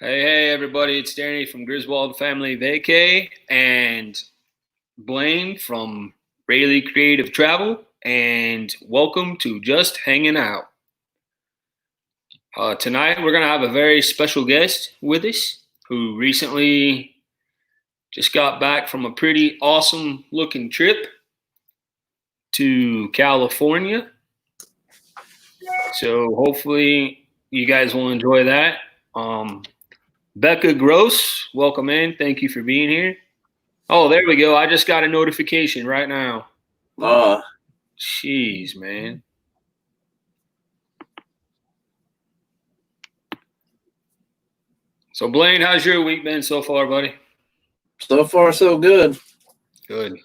Hey, everybody, it's Danny from Griswold Family Vacay and Blaine from Rayleigh Creative Travel, and welcome to Just Hanging Out. Tonight, we're going to have a very special guest with us who recently just got back from a pretty awesome looking trip to California. So, hopefully, you guys will enjoy that. Becca Gross, welcome in. Thank you for being here. Oh, there we go. I just got a notification right now. Jeez, man. So, Blaine, how's your week been so far, buddy? So far, so good. Good.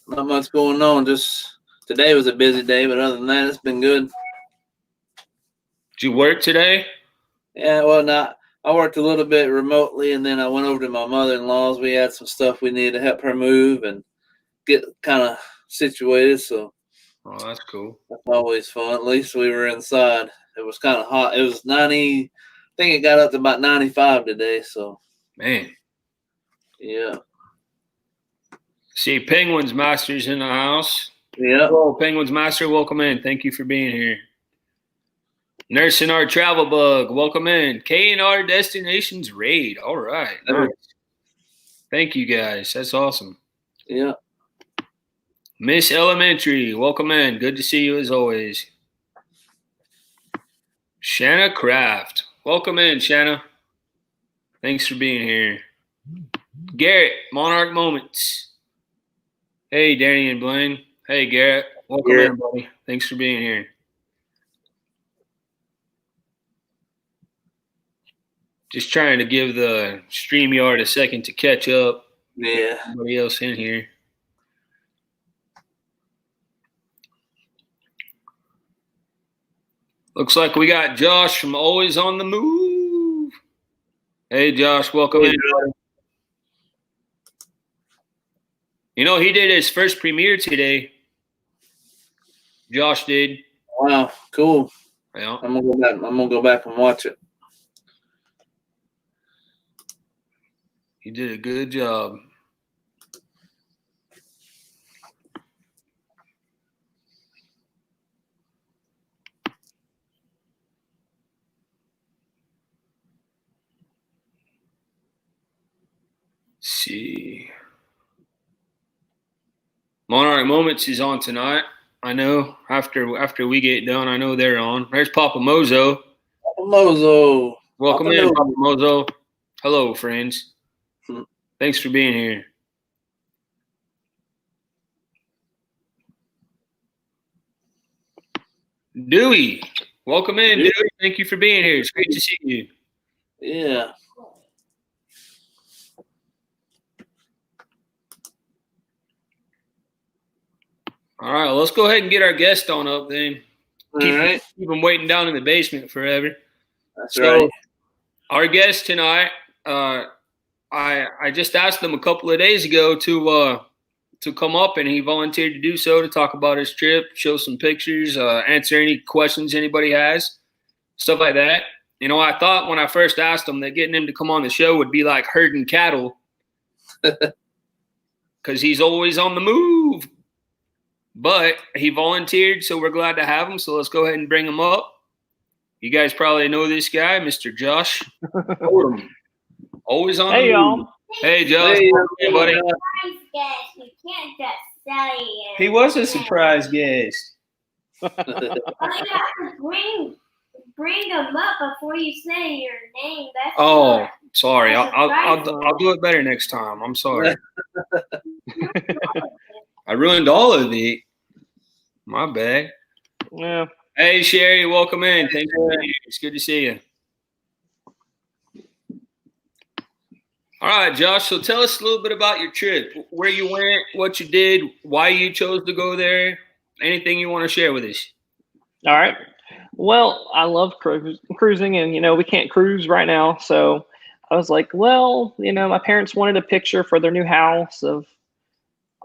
Not much going on. Just today was a busy day, but other than that, it's been good. Did you work today? Yeah, well, I worked a little bit remotely, and then I went over to my mother-in-law's. We had some stuff we needed to help her move and get kind of situated. So, oh, that's cool. That's always fun. At least we were inside. It was kind of hot. It was 90. I think it got up to about 95 today. So, man, yeah. See, Penguins Master's in the house. Yeah. Hello, Penguins Master. Welcome in. Thank you for being here. Nurse in our travel bug, welcome in. K&R Destinations Raid. All right. Nice. Thank you guys. That's awesome. Yeah. Miss Elementary, welcome in. Good to see you as always. Shanna Craft. Welcome in, Shanna. Thanks for being here. Garrett, Monarch Moments. Hey, Danny and Blaine. Hey, Garrett. Welcome in, buddy. Thanks for being here. Just trying to give the StreamYard a second to catch up. Yeah. Everybody else in here. Looks like we got Josh from Always on the Move. Hey, Josh, welcome in. You know, he did his first premiere today. Josh did. Wow, cool. Yeah. I'm gonna go back and watch it. He did a good job. Let's see. Monarch Moments is on tonight. I know after we get done, I know they're on. There's Papa Mozo. Papa Mozo. Welcome in, Papa Mozo. Hello, friends. Thanks for being here. Dewey, welcome in, Dewey. Thank you for being here. It's great to see you. Yeah. All right, well, let's go ahead and get our guest on up then. Keep them waiting down in the basement forever. That's right. Our guest tonight, I just asked him a couple of days ago to come up, and he volunteered to do so, to talk about his trip, show some pictures, answer any questions anybody has, stuff like that. You know, I thought when I first asked him that getting him to come on the show would be like herding cattle, because he's always on the move. But he volunteered, so we're glad to have him. So let's go ahead and bring him up. You guys probably know this guy, Mr. Josh. Always on the move. Hey, Josh. Hey, buddy. Surprise guest. You can't just say it. He was a surprise guest. Well, you have to bring him up before you say your name. That's sorry. I'll do it better next time. I'm sorry. I ruined all of it. My bad. Yeah. Hey, Sherry, welcome in. Thanks for being here. It's good to see you. All right, Josh, so tell us a little bit about your trip, where you went, what you did, why you chose to go there, anything you want to share with us. All right. Well, I love cruising, and, you know, we can't cruise right now. So I was like, well, you know, my parents wanted a picture for their new house of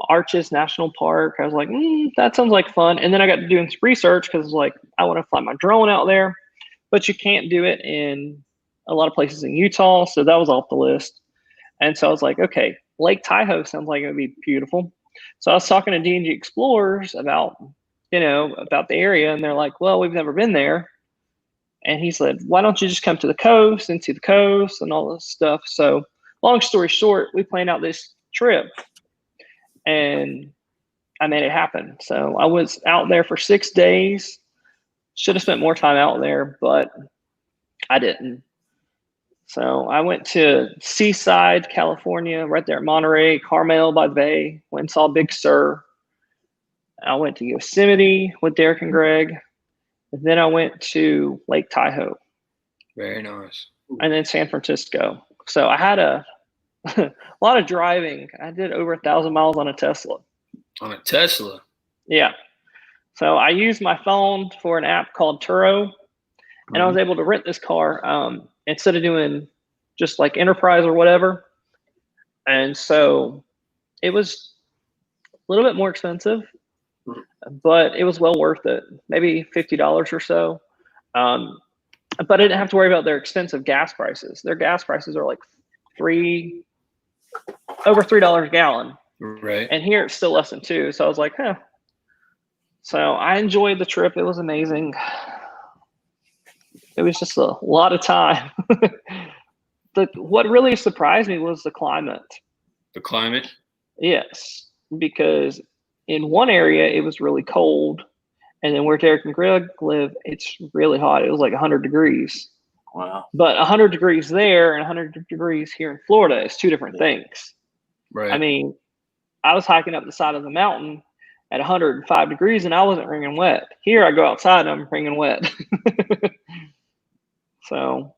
Arches National Park. I was like, that sounds like fun. And then I got to doing some research because, like, I want to fly my drone out there, but you can't do it in a lot of places in Utah, so that was off the list. And so I was like, okay, Lake Tahoe sounds like it would be beautiful. So I was talking to D&G Explorers about, about the area, and they're like, well, we've never been there. And he said, why don't you just come to the coast and see the coast and all this stuff? So long story short, we planned out this trip, and I made it happen. So I was out there for 6 days. Should have spent more time out there, but I didn't. So I went to Seaside, California, right there at Monterey, Carmel by the Bay, went and saw Big Sur. I went to Yosemite with Derek and Greg. And then I went to Lake Tahoe. Very nice. And then San Francisco. So I had a lot of driving. I did over 1,000 miles on a Tesla. On a Tesla? Yeah. So I used my phone for an app called Turo, and I was able to rent this car instead of doing just like Enterprise or whatever. And so it was a little bit more expensive, but it was well worth it. Maybe $50 or so. But I didn't have to worry about their expensive gas prices. Their gas prices are like over $3 a gallon. Right. And here it's still less than 2. So I was like, huh. So I enjoyed the trip. It was amazing. It was just a lot of time. What really surprised me was the climate. The climate? Yes, because in one area it was really cold, and then where Derek and Greg live, it's really hot. It was like 100 degrees. Wow. But 100 degrees there and 100 degrees here in Florida is two different things. Right. I mean, I was hiking up the side of the mountain at 105 degrees and I wasn't wringing wet. Here I go outside and I'm wringing wet. So.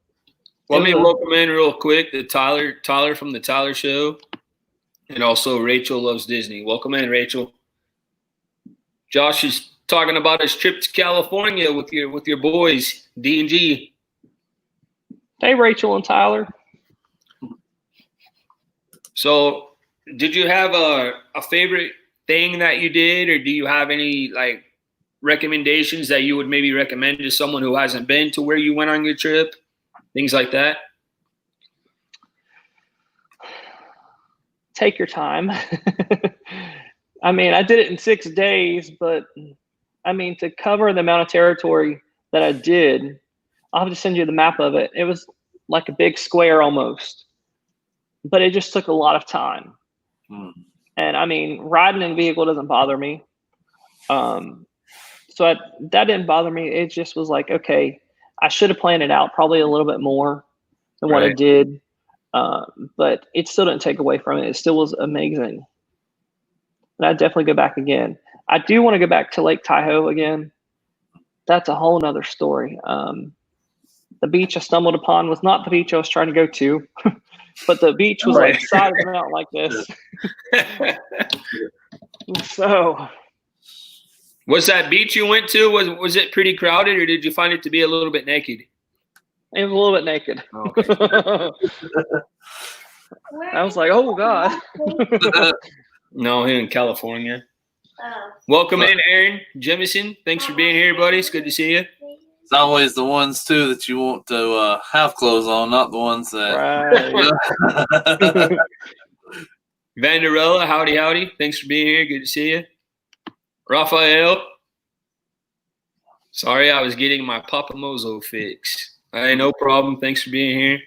Let me welcome in real quick to Tyler from the Tyler Show, and also Rachel Loves Disney. Welcome in, Rachel. Josh is talking about his trip to California with your boys, D&G. Hey, Rachel and Tyler. So, did you have a favorite thing that you did, or do you have any like recommendations that you would maybe recommend to someone who hasn't been to where you went on your trip? Things like that. Take your time. I mean, I did it in 6 days, but I mean, to cover the amount of territory that I did, I'll have to send you the map of it. It was like a big square almost, but it just took a lot of time. And I mean, riding in a vehicle doesn't bother me. So that didn't bother me. It just was like, okay, I should have planned it out probably a little bit more than what I did. But it still didn't take away from it. It still was amazing. And I'd definitely go back again. I do want to go back to Lake Tahoe again. That's a whole nother story. The beach I stumbled upon was not the beach I was trying to go to, but the beach was like side of the mountain like this. So. Was that beach you went to, was it pretty crowded, or did you find it to be a little bit naked? It was a little bit naked. Okay. I was like, oh, God. No, here in California. Oh. Welcome in, Aaron Jemison. Thanks for being here, buddy. It's good to see you. It's always the ones, too, that you want to have clothes on, not the ones that... Right. Vanderella, howdy. Thanks for being here. Good to see you. Raphael. Sorry, I was getting my Papamozo fix. Hey, no problem. Thanks for being here.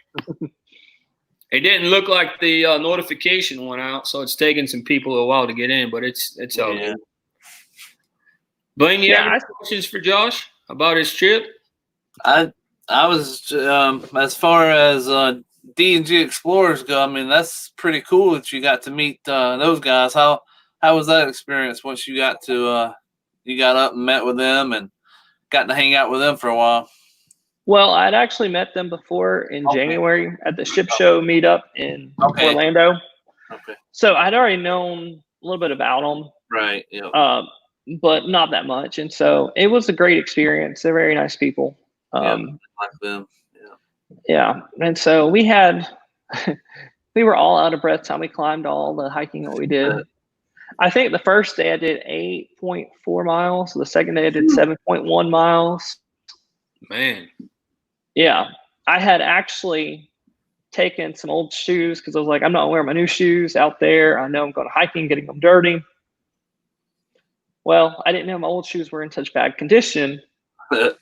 It didn't look like the notification went out, so it's taking some people a while to get in, but it's all good. Blaine, you have any questions for Josh about his trip? I was as far as D&G Explorers go, I mean, that's pretty cool that you got to meet those guys. How was that experience once you got to you got up and met with them and got to hang out with them for a while? Well, I'd actually met them before in January at the ship show meetup in Orlando. Okay. So I'd already known a little bit about them. Right. Yeah. But not that much. And so it was a great experience. They're very nice people. Like them. Yeah. And so we were all out of breath time we climbed all the hiking that we did. I think the first day I did 8.4 miles. The second day I did 7.1 miles. Man. Yeah. I had actually taken some old shoes because I was like, I'm not wearing my new shoes out there. I know I'm going hiking, getting them dirty. Well, I didn't know my old shoes were in such bad condition. I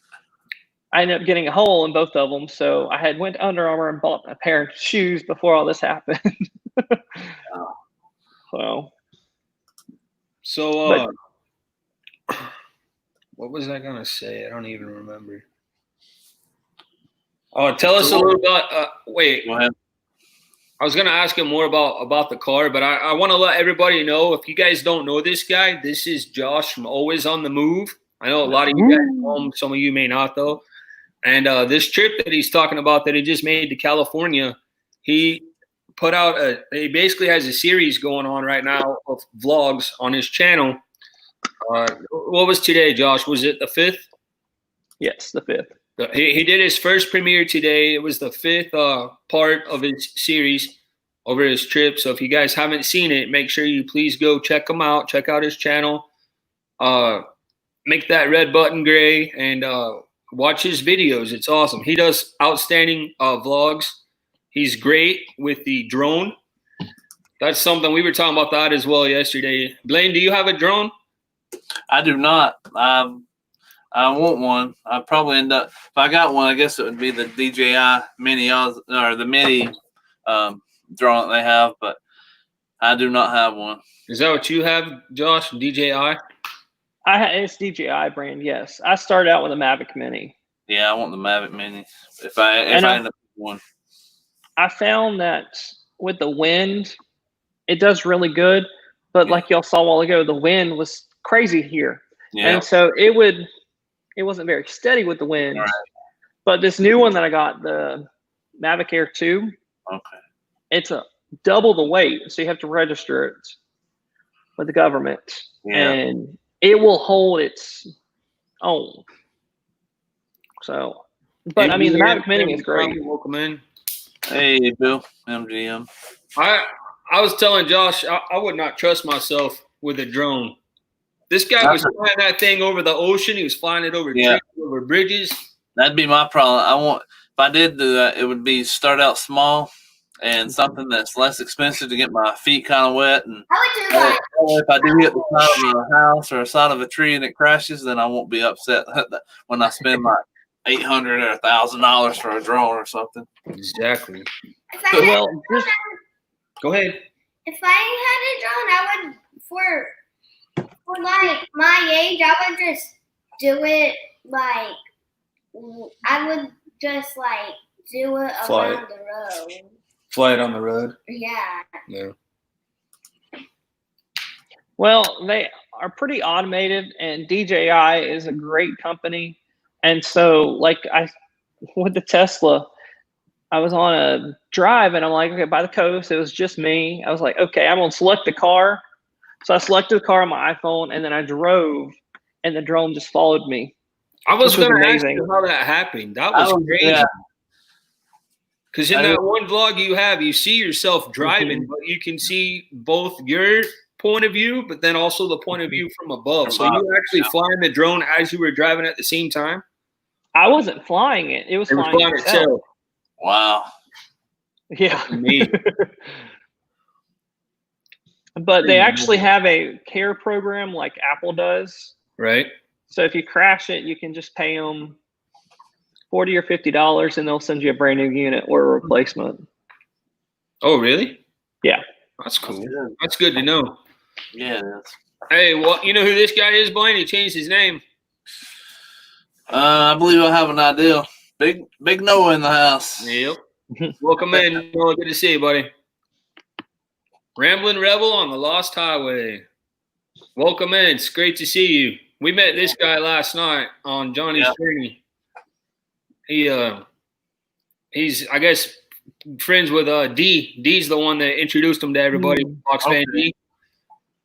ended up getting a hole in both of them, so I had went to Under Armour and bought a pair of shoes before all this happened. So, what was I gonna say? I don't even remember. Oh, tell us a little about. Wait, Go ahead. I was gonna ask him more about the car, but I want to let everybody know. If you guys don't know this guy, this is Josh from Always on the Move. I know a lot of you guys know him. Some of you may not, though. And this trip that he's talking about that he just made to California, he put out he basically has a series going on right now of vlogs on his channel. What was today, Josh? Was it the 5th? Yes, the 5th. He did his first premiere today. It was the 5th part of his series over his trip. So if you guys haven't seen it, make sure you please go check him out. Check out his channel. Make that red button gray and watch his videos. It's awesome. He does outstanding vlogs. He's great with the drone. That's something we were talking about that as well yesterday. Blaine, do you have a drone? I do not. I want one. I'd probably end up, if I got one, I guess it would be the DJI Mini or the Mini drone that they have, but I do not have one. Is that what you have, Josh? DJI? It's DJI brand, yes. I started out with a Mavic Mini. Yeah, I want the Mavic Mini. If I end up with one. I found that with the wind, it does really good, but like y'all saw a while ago, the wind was crazy here. Yeah. And so it wasn't very steady with the wind. Right. But this new one that I got, the Mavic Air 2, it's a double the weight, so you have to register it with the government. Yeah. And it will hold its own. So, but I mean, the Mavic Mini is great. Welcome in. Hey, Bill, MGM. I was telling Josh, I would not trust myself with a drone. This guy was flying that thing over the ocean. He was flying it over trees, over bridges. That'd be my problem. If I did do that, it would be start out small and something that's less expensive to get my feet kind of wet. And if I do hit the side of a house or a side of a tree and it crashes, then I won't be upset when I spend like $800 or $1,000 for a drone or something. Exactly. Well, go ahead. If I had a drone, I would for like my age, I would just do it like I would just like do it around the road. Fly it on the road. Yeah. Yeah. Well, they are pretty automated, and DJI is a great company. And so, like with the Tesla, I was on a drive, and I'm like, okay, by the coast, it was just me. I was like, okay, I'm gonna select the car. So I selected the car on my iPhone, and then I drove, and the drone just followed me. I was going to ask you how that happened. That was crazy. Because in that one vlog you see yourself driving, but you can see both your point of view, but then also the point of view from above. So you were actually flying the drone as you were driving at the same time? I wasn't flying it. It was flying itself. Wow. Yeah. But they actually have a care program like Apple does. Right. So if you crash it, you can just pay them $40 or $50, and they'll send you a brand new unit or a replacement. Oh, really? Yeah. That's cool. That's good to know. Yeah. Hey, well, you know who this guy is, Blaine? He changed his name. I believe I have an idea. Big Noah in the house. Yep. Welcome in, Noah. Good to see you, buddy. Rambling Rebel on the Lost Highway. Welcome in. It's great to see you. We met this guy last night on Johnny's Journey. He's I guess friends with D. D's the one that introduced him to everybody. Fox fan D.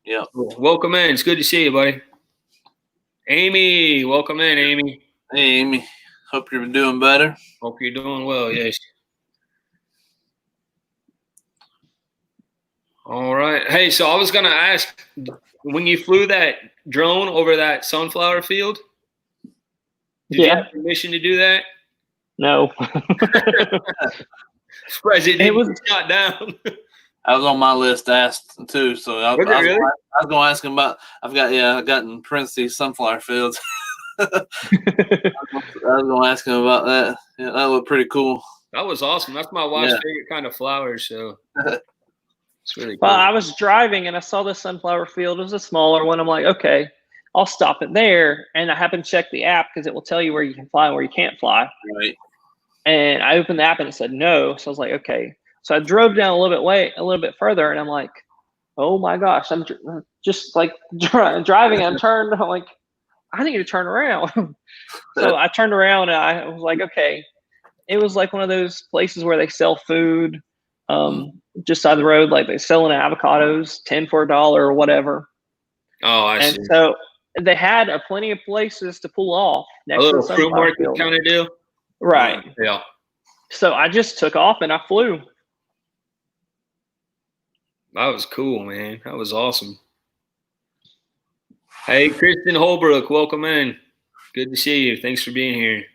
Yeah. Welcome in. It's good to see you, buddy. Amy, welcome in, Amy. Hey, Amy. Hope you're doing better. Hope you're doing well. Yes. All right. Hey, so I was gonna ask, when you flew that drone over that sunflower field, did you have permission to do that? No. Surprised it It didn't was get shot down. I was on my list to ask too, so I Was it really? was going to ask him about. I got in parentheses sunflower fields. I was going to ask him about that. Yeah, that looked pretty cool. That was awesome. That's my wife's Yeah. favorite kind of flowers. So it's really Well, cool. I was driving and I saw this sunflower field. It was a smaller one. I'm like, okay, I'll stop it there. And I happened to check the app because it will tell you where you can fly and where you can't fly. Right. And I opened the app and it said no. So I was like, okay. So I drove down a little bit further, and I'm like, oh my gosh, I'm just like driving. I'm turned. I'm like, I need to turn around. So I turned around and I was like, okay. It was like one of those places where they sell food, just side the road, like they selling avocados, 10 for $1 or whatever. Oh, I And see. so they had plenty of places to pull off A next to little the fruit sunflower market field. kind of deal. Right. Yeah. So I just took off and I flew. That was cool, man. That was awesome. Hey, Kristen Holbrook, welcome in. Good to see you. Thanks for being here.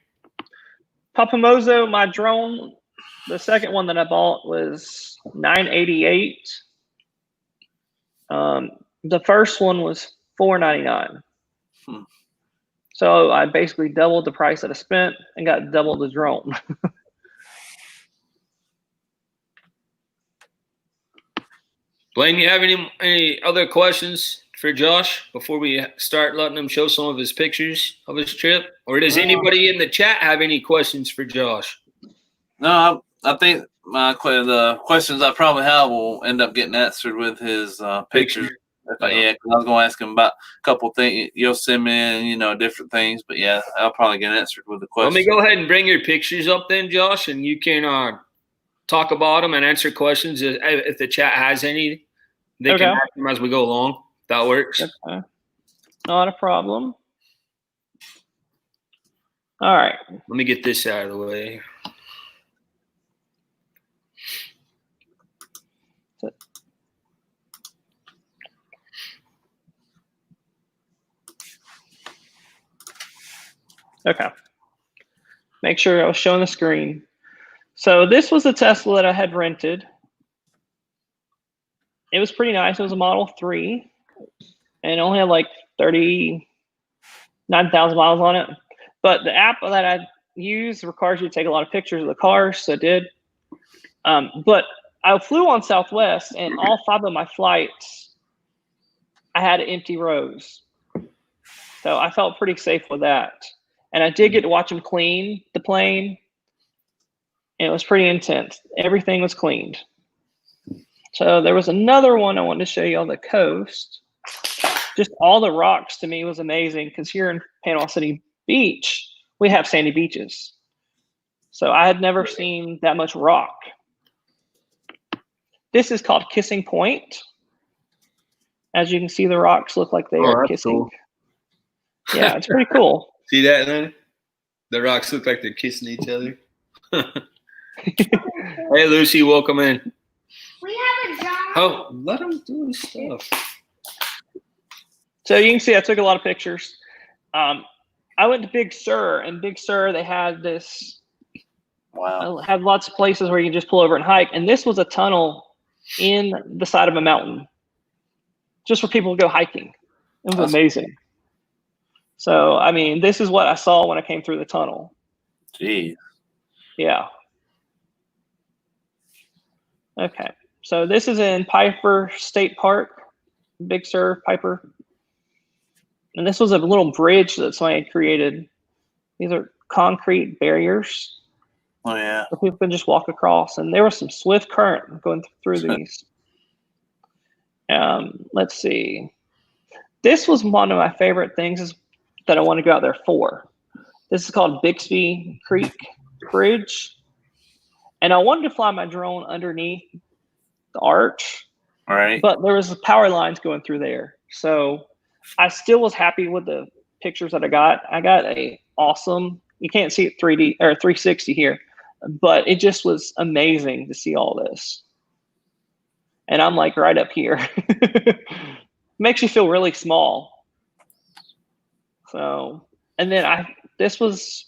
Papamozo, my drone, the second one that I bought was $988. The first one was $499. So I basically doubled the price that I spent and got double the drone. Blaine, you have any other questions for Josh before we start letting him show some of his pictures of his trip? Or does anybody in the chat have any questions for Josh? No, I think the questions I probably have will end up getting answered with his pictures. Because I was going to ask him about a couple of things, Yosemite, and different things. But yeah, I'll probably get answered with the question. Let me go ahead and bring your pictures up then, Josh, and you can talk about them and answer questions if the chat has any. They can ask them as we go along. That works. Okay. Not a problem. All right. Let me get this out of the way. Okay. Make sure I was showing the screen. So this was a Tesla that I had rented. It was pretty nice. It was a Model 3 and it only had like 39,000 miles on it. But the app that I use requires you to take a lot of pictures of the cars, so it did. But I flew on Southwest, and all 5 of my flights, I had empty rows. So I felt pretty safe with that. And I did get to watch them clean the plane. And it was pretty intense. Everything was cleaned. So there was another one I wanted to show you on the coast. Just all the rocks to me was amazing because here in Panama City Beach, we have sandy beaches. So I had never seen that much rock. This is called Kissing Point. As you can see, the rocks look like they are kissing. Cool. Yeah, it's pretty cool. See that, then? The rocks look like they're kissing each other. Hey, Lucy, welcome in. We have a drone. Oh, let him do his stuff. So you can see I took a lot of pictures. I went to Big Sur, and Big Sur, they had this. Wow. Had lots of places where you can just pull over and hike. And this was a tunnel in the side of a mountain just for people to go hiking. It was amazing. So, I mean, this is what I saw when I came through the tunnel. Jeez. Yeah. Okay. So this is in Piper State Park, Big Sur, Piper. And this was a little bridge that somebody had created. These are concrete barriers. Oh, yeah. So people can just walk across. And there was some swift current going through these. Let's see. This was one of my favorite things that I want to go out there for. This is called Bixby Creek Bridge. And I wanted to fly my drone underneath the arch. All right. But there was power lines going through there. So I still was happy with the pictures that I got. I got a awesome, you can't see it 3D or 360 here, but it just was amazing to see all this. And I'm like right up here. Makes you feel really small. So, and then this was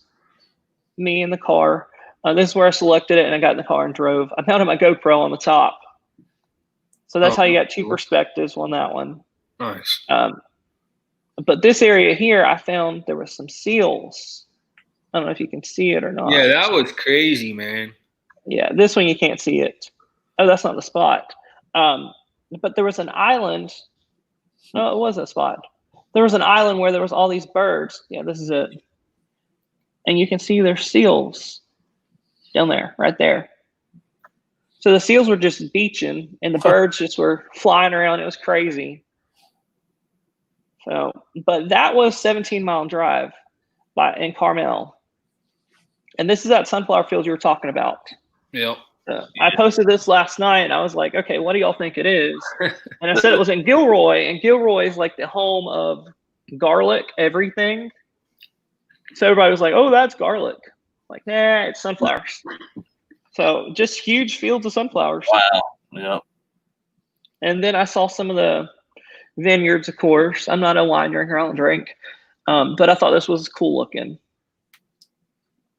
me in the car. This is where I selected it, and I got in the car and drove. I mounted my GoPro on the top. So that's how you got two perspectives on that one. Nice. But this area here, I found there was some seals. I don't know if you can see it or not. Yeah, that was crazy, man. Yeah, this one you can't see it. Oh, that's not the spot. But there was an island. No, it was a spot. There was an island where there was all these birds. Yeah, this is it. And you can see there's seals down there, right there. So the seals were just beaching, and the birds just were flying around. It was crazy. So, but that was 17-mile drive in Carmel. And this is that sunflower field you were talking about. Yep. I posted this last night, and I was like, okay, what do y'all think it is? And I said it was in Gilroy, and Gilroy is like the home of garlic everything. So everybody was like, oh, that's garlic. Like, nah, it's sunflowers. So just huge fields of sunflowers. Wow. Yeah. And then I saw some of the vineyards, of course. I'm not a wine drinker, I don't drink. But I thought this was cool looking.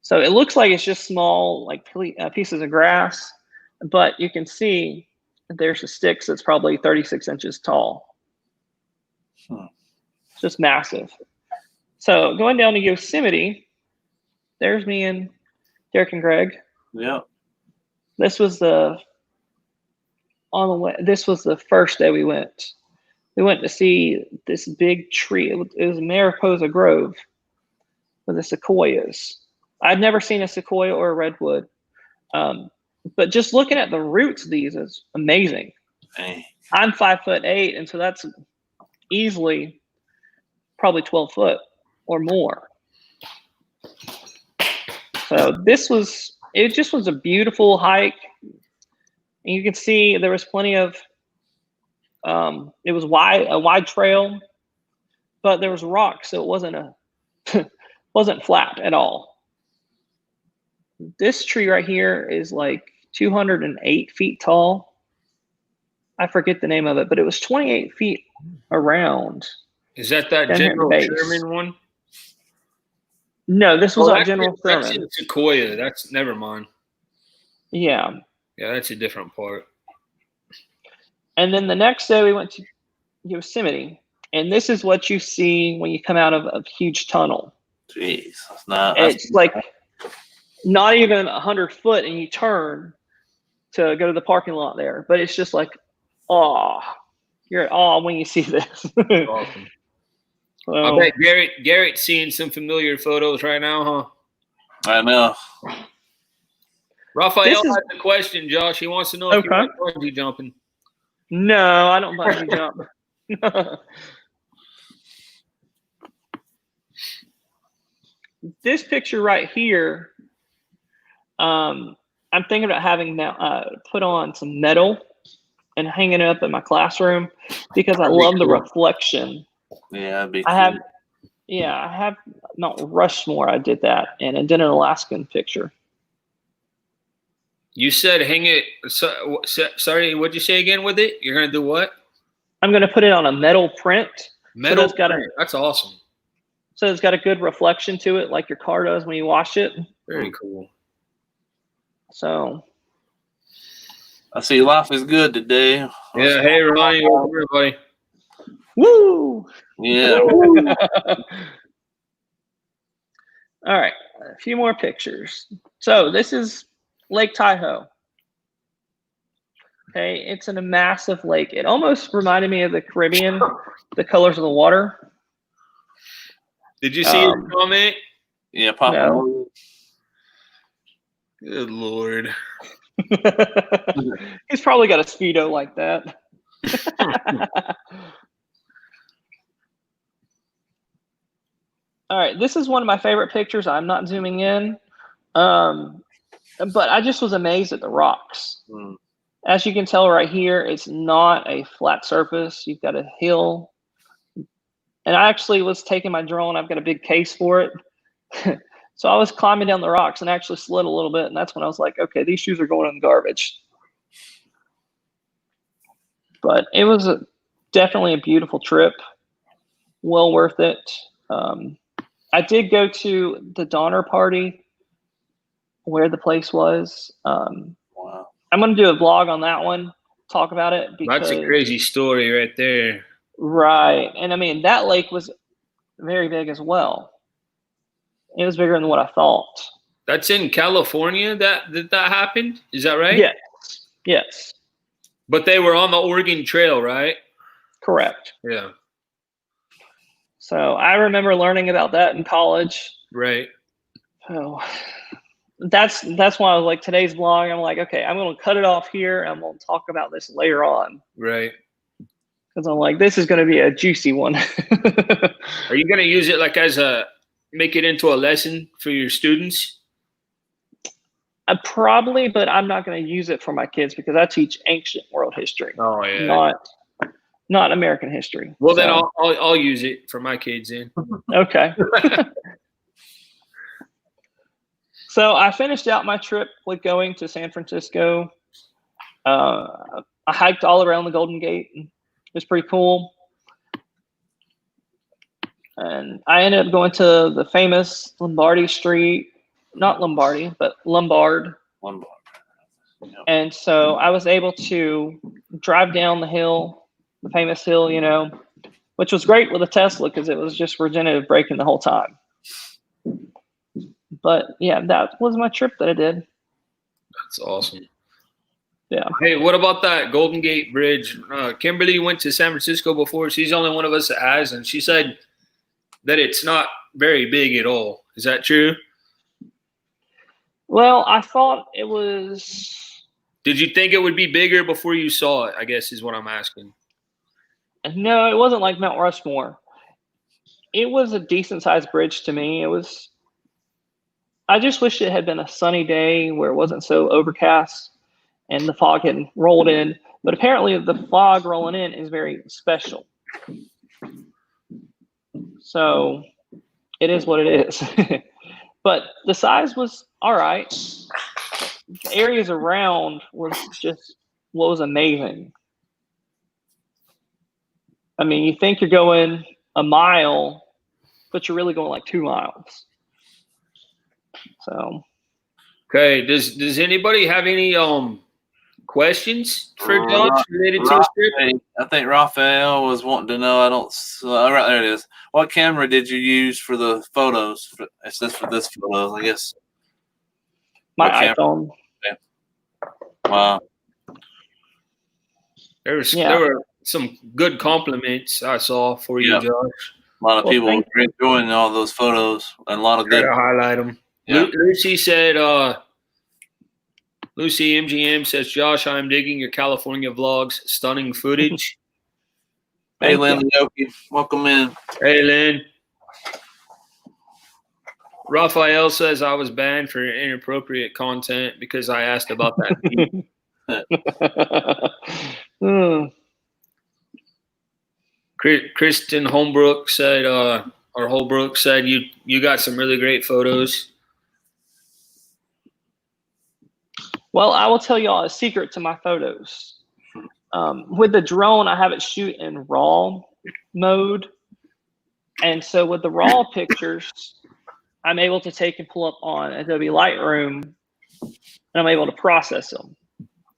So it looks like it's just small, like pieces of grass, but you can see there's a stick that's probably 36 inches tall. It's just massive. So going down to Yosemite, there's me and Derek and Greg. Yeah. This was the first day we went. We went to see this big tree. It was Mariposa Grove with the sequoias. I'd never seen a sequoia or a redwood. But just looking at the roots of these is amazing. Dang. I'm 5'8", and so that's easily probably 12 foot or more. So it just was a beautiful hike. And you can see there was plenty of, it was a wide trail, but there was rocks, so it wasn't flat at all. This tree right here is like 208 feet tall. I forget the name of it, but it was 28 feet around. Is that General Sherman one? No, this was not General Sherman. That's in Sequoia. That's never mind. Yeah. Yeah, that's a different part. And then the next day we went to Yosemite, and this is what you see when you come out of a huge tunnel. Jeez, it's like not even 100 foot, and you turn to go to the parking lot there. But it's just like, you're at awe when you see this. Awesome. I bet Garrett's seeing some familiar photos right now, huh? I know. Raphael has a question, Josh. He wants to know if you like bungee jumping. No, I don't bungee jump. This picture right here, I'm thinking about having now put on some metal and hanging it up in my classroom because I love the reflection. Yeah, that'd be cool. I have Mount Rushmore. I did that, and I did an Alaskan picture. You said hang it. Sorry, what'd you say again with it? You're gonna do what? I'm gonna put it on a metal print. Metal print. That's awesome. So it's got a good reflection to it, like your car does when you wash it. Very cool. So I see life is good today. Yeah. Hey, Ronnie, everybody. Woo! Yeah. All right, a few more pictures. So this is Lake Tahoe. Okay, it's in a massive lake. It almost reminded me of the Caribbean, the colors of the water. Did you see his comment? Yeah, Papa. No. Good Lord. He's probably got a Speedo like that. All right, this is one of my favorite pictures. I'm not zooming in, but I just was amazed at the rocks. As you can tell right here, it's not a flat surface. You've got a hill. And I actually was taking my drone. I've got a big case for it. So I was climbing down the rocks and actually slid a little bit. And that's when I was like, okay, these shoes are going in the garbage. But it was definitely a beautiful trip. Well worth it. I did go to the Donner Party where the place was. Wow. I'm going to do a vlog on that one, talk about it That's a because crazy story right there. right, and I mean that lake was very big as well. It was bigger than what I thought. That's in California that happened. Is that right? Yes, yes, But they were on the Oregon Trail, right? correct. Yeah. So I remember learning about that in college. Right. So that's why I was like, today's vlog, I'm like, okay, I'm going to cut it off here. I'm going to talk about this later on Right. because I'm like, this is going to be a juicy one. Are you gonna use it like make it into a lesson for your students? Probably, but I'm not going to use it for my kids because I teach ancient world history, Oh yeah. not American history. Well, then So, I'll use it for my kids then. okay. So I finished out my trip with going to San Francisco. I hiked all around the Golden Gate. It was pretty cool. And I ended up going to the famous Lombardy Street, not Lombardy, but Lombard. One bar. And so I was able to drive down the hill, the famous hill, which was great with a Tesla because it was just regenerative braking the whole time. But yeah, that was my trip that I did. That's awesome. Yeah. Hey, what about that Golden Gate Bridge? Kimberly went to San Francisco before. She's the only one of us that has, and she said that it's not very big at all. Is that true? Well, I thought it was. Did you think it would be bigger before you saw it? I guess is what I'm asking. No, it wasn't like Mount Rushmore. It was a decent sized bridge to me. I just wish it had been a sunny day where it wasn't so overcast and the fog had rolled in. But apparently the fog rolling in is very special. So it is what it is. But the size was all right. The areas around was just what was amazing. I mean, you think you're going a mile, but you're really going like 2 miles. So Okay. Does anybody have any questions for Josh related to his trip? I think Raphael was wanting to know. Right there it is. What camera did you use for the photos? It says for this photos, I guess. my iPhone. Wow. There were some good compliments I saw for you, Yeah. Josh. A lot of people thank were enjoying all those photos and a lot of good. Gotta highlight them. Yeah. Lucy said, Lucy MGM says, Josh, I'm digging your California vlogs. Stunning footage. Hey, Thank Lynn Leoki, welcome in. Hey, Lynn. Raphael says I was banned for inappropriate content because I asked about that. Kristen Holbrook said, Holbrook said, you got some really great photos. Well, I will tell y'all a secret to my photos. With the drone, I have it shoot in RAW mode. And so with the RAW pictures, I'm able to take and pull up on Adobe Lightroom and I'm able to process them.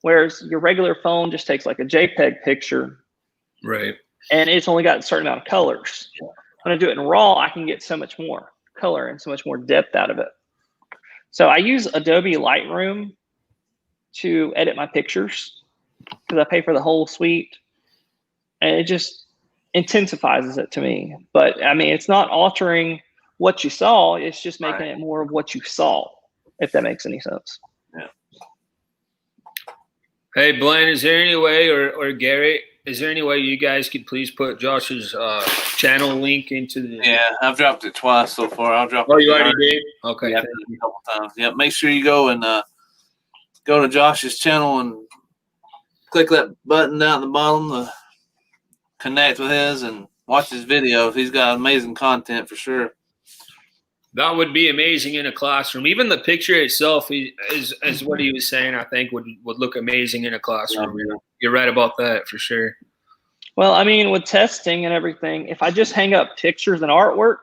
Whereas your regular phone just takes like a JPEG picture. Right. And it's only got a certain amount of colors. When I do it in RAW, I can get so much more color and so much more depth out of it. So I use Adobe Lightroom to edit my pictures because I pay for the whole suite. And it just intensifies it to me. But I mean, it's not altering what you saw. It's just making it more of what you saw, if that makes any sense. Yeah. Hey, Blaine, is there any way, or Garrett, is there any way you guys could please put Josh's channel link into the? Yeah, I've dropped it twice so far. I'll drop it. Oh, you already did? Okay. Yeah, a couple times. Yeah, make sure you go and go to Josh's channel and click that button down at the bottom to connect with his and watch his videos. He's got amazing content for sure. That would be amazing in a classroom. Even the picture itself is what he was saying, I think would look amazing in a classroom. Yeah. You're right about that for sure. Well, I mean, with testing and everything, if I just hang up pictures and artwork,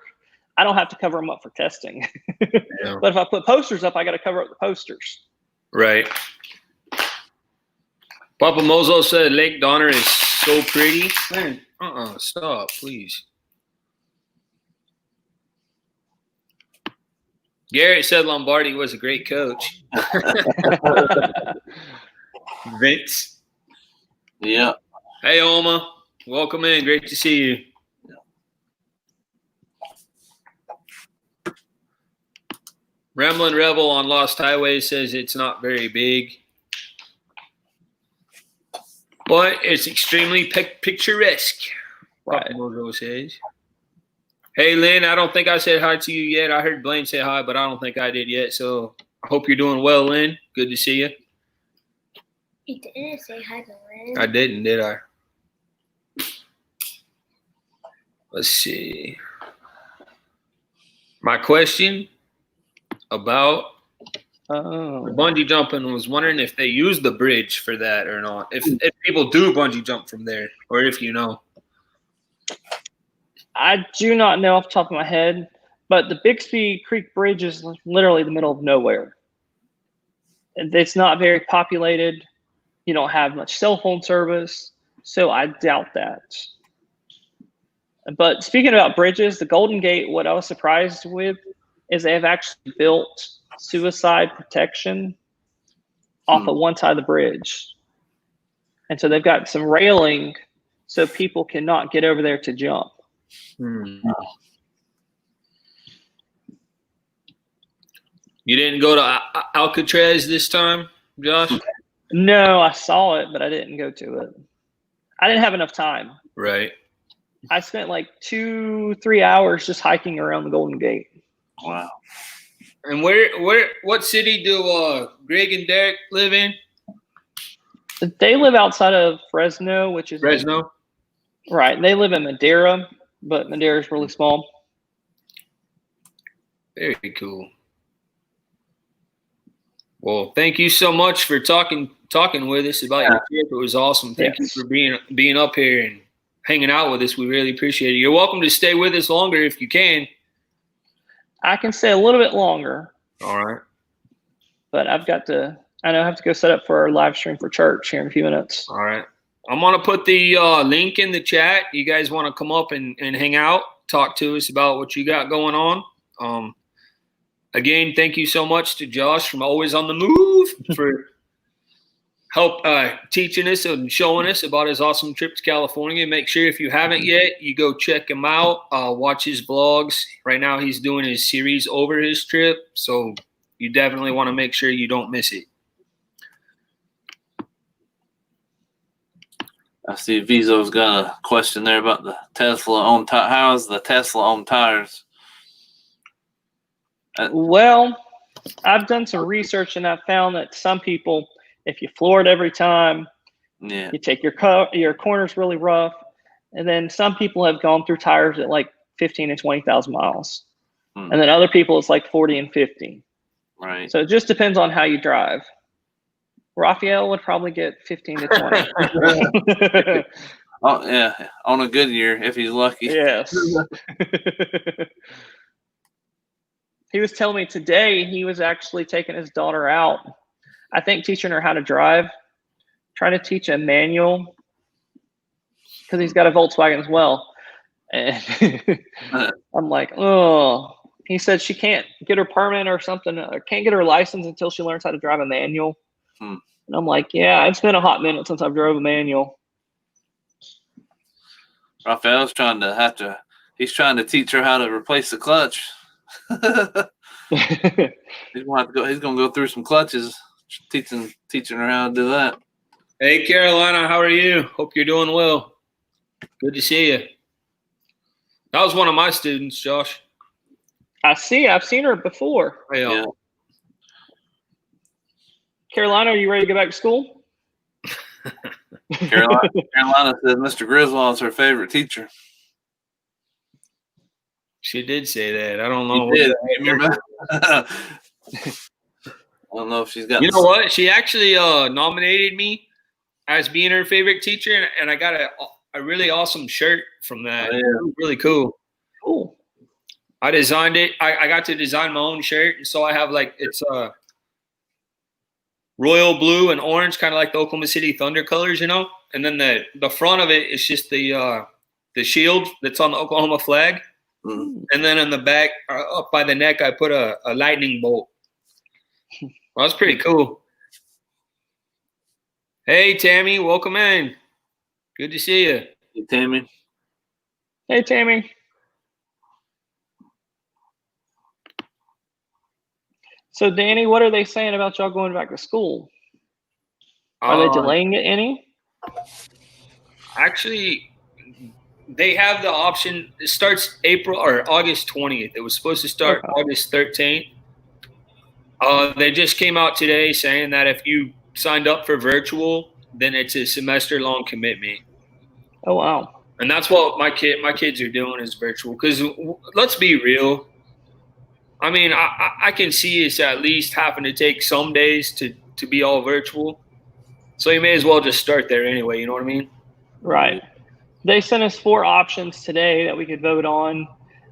I don't have to cover them up for testing. Yeah. But if I put posters up, I got to cover up the posters. Right. Papa Mozo said Lake Donner is so pretty. Man, stop, please. Garrett said Lombardi was a great coach. Vince. Yeah. Hey, Oma. Welcome in. Great to see you. Ramblin' Rebel on Lost Highway says it's not very big, but it's extremely picturesque. Right. Mojo says. Hey, Lynn, I don't think I said hi to you yet. I heard Blaine say hi, but I don't think I did yet. So I hope you're doing well, Lynn. Good to see you. You didn't say hi to Lynn. I didn't, did I? Let's see. My question about the bungee jumping was wondering if they use the bridge for that or not. If people do bungee jump from there, or if you know. I do not know off the top of my head, but the Bixby Creek Bridge is literally the middle of nowhere. It's not very populated. You don't have much cell phone service, so I doubt that. But speaking about bridges, the Golden Gate, what I was surprised with is they have actually built suicide protection off of one side of the bridge. And so they've got some railing so people cannot get over there to jump. You didn't go to Alcatraz this time, Josh? No, I saw it, but I didn't go to it. I didn't have enough time. Right. I spent like 2-3 hours just hiking around the Golden Gate. Wow. And what city do Greg and Derek live in? They live outside of Fresno, which is Fresno. Right. They live in Madera, but Madera is really small. Very cool. Well, thank you so much for talking with us about your trip. It was awesome. Thank you for being up here and hanging out with us. We really appreciate it. You're welcome to stay with us longer if you can. I can stay a little bit longer. All right. But I know I have to go set up for our live stream for church here in a few minutes. All right. I'm going to put the link in the chat. You guys want to come up and hang out, talk to us about what you got going on. Again, thank you so much to Josh from Always on the Move for help teaching us and showing us about his awesome trip to California. Make sure if you haven't yet, you go check him out, watch his vlogs. Right now he's doing his series over his trip, so you definitely want to make sure you don't miss it. I see Vizo's got a question there about the Tesla on how's the Tesla on tires? Well, I've done some research and I've found that some people, if you floor it every time, you take your corners really rough, and then some people have gone through tires at like 15 and 20,000 miles, and then other people it's like 40 and 50. Right. So it just depends on how you drive. Raphael would probably get 15 to 20. Oh yeah, on a good year if he's lucky. Yes. He was telling me today he was actually taking his daughter out, I think teaching her how to drive, trying to teach a manual because he's got a Volkswagen as well. And I'm like, oh. He said she can't get her permit or something, or can't get her license until she learns how to drive a manual. And I'm like, yeah, it's been a hot minute since I've drove a manual. Raphael's he's trying to teach her how to replace the clutch. He's gonna go through some clutches, teaching her how to do that. Hey Carolina, how are you? Hope you're doing well. Good to see you. That was one of my students, Josh. I've seen her before. Yeah. Carolina, are you ready to go back to school? Carolina says Mr. Griswold is her favorite teacher. She did say that. I don't know. I don't know if she's got. You know what? She actually nominated me as being her favorite teacher, and I got a really awesome shirt from that. Oh, yeah. It was really cool. Cool. I designed it. I got to design my own shirt, and so I have like it's royal blue and orange, kind of like the Oklahoma City Thunder colors, you know. And then the front of it is just the shield that's on the Oklahoma flag. Mm. And then in the back, up by the neck, I put a lightning bolt. Well, that's pretty cool. Hey, Tammy, welcome in. Good to see you. Hey, Tammy. Hey, Tammy. So, Danny, what are they saying about y'all going back to school? Are they delaying it any? Actually, they have the option. It starts April or August 20th. It was supposed to start August 13th. They just came out today saying that if you signed up for virtual, then it's a semester-long commitment. Oh, wow. And that's what my kids are doing is virtual. Because let's be real. I mean, I can see it's at least having to take some days to be all virtual. So you may as well just start there anyway. You know what I mean? Right. They sent us 4 options today that we could vote on.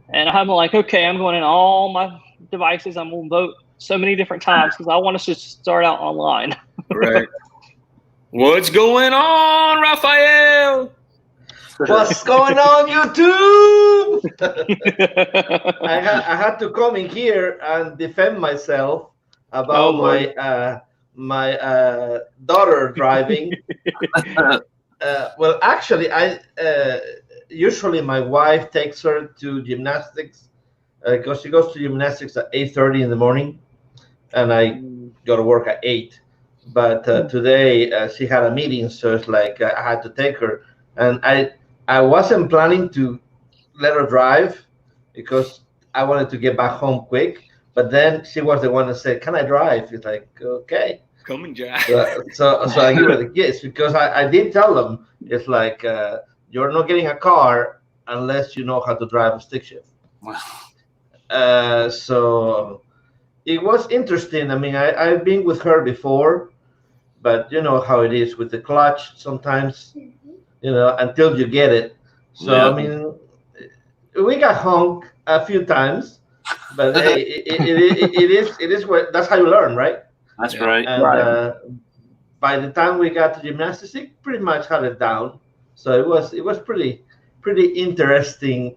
And I'm like, okay, I'm going in all my devices. I'm going to vote so many different times because I want us to start out online. Right. What's going on, Raphael? What's going on, YouTube? I had to come in here and defend myself about my daughter driving. Well, actually, I usually my wife takes her to gymnastics because she goes to gymnastics at 8:30 in the morning, and I go to work at 8. But today she had a meeting, so it's like I had to take her, and I wasn't planning to let her drive because I wanted to get back home quick. But then she was the one that said, "Can I drive?" It's like, okay. Come and drive. So I give her the yes because I did tell them it's like you're not getting a car unless you know how to drive a stick shift. Wow. So it was interesting. I mean, I've been with her before, but you know how it is with the clutch sometimes, you know, until you get it. So, Yeah. I mean, we got honked a few times, but hey, it is what, that's how you learn, right? That's right. And by the time we got to gymnastics, it pretty much had it down. So it was pretty interesting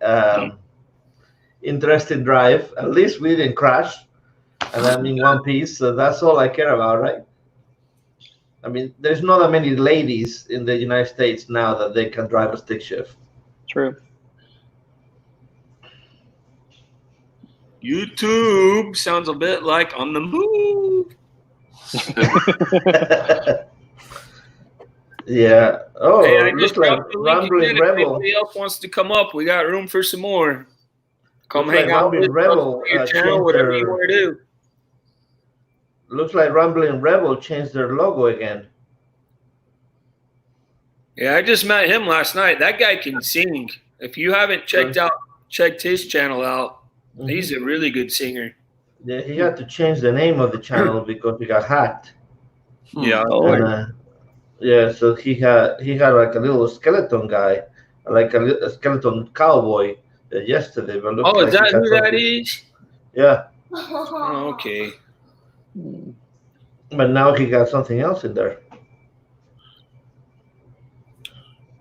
interesting drive. At least we didn't crash, and I'm in one piece, so that's all I care about, right? I mean, there's not that many ladies in the United States now that they can drive a stick shift. True. YouTube sounds a bit like on the move. Yeah. Oh, Hey, I looks just like dropped the link Rambling again. If Rebel. anybody else wants to come up, we got room for some more. Come Looks hang like out with Rambling Rebel us, your channel, changed whatever you their. want to do. Looks like Rambling Rebel changed their logo again. Yeah, I just met him last night. That guy can sing. If you haven't checked his channel out, he's a really good singer. Yeah, he had to change the name of the channel because he got hacked. Yeah. And, yeah, so he had like a little skeleton guy, like a skeleton cowboy yesterday. But Oh, like is that who that is? Yeah. Oh, okay. But now he got something else in there.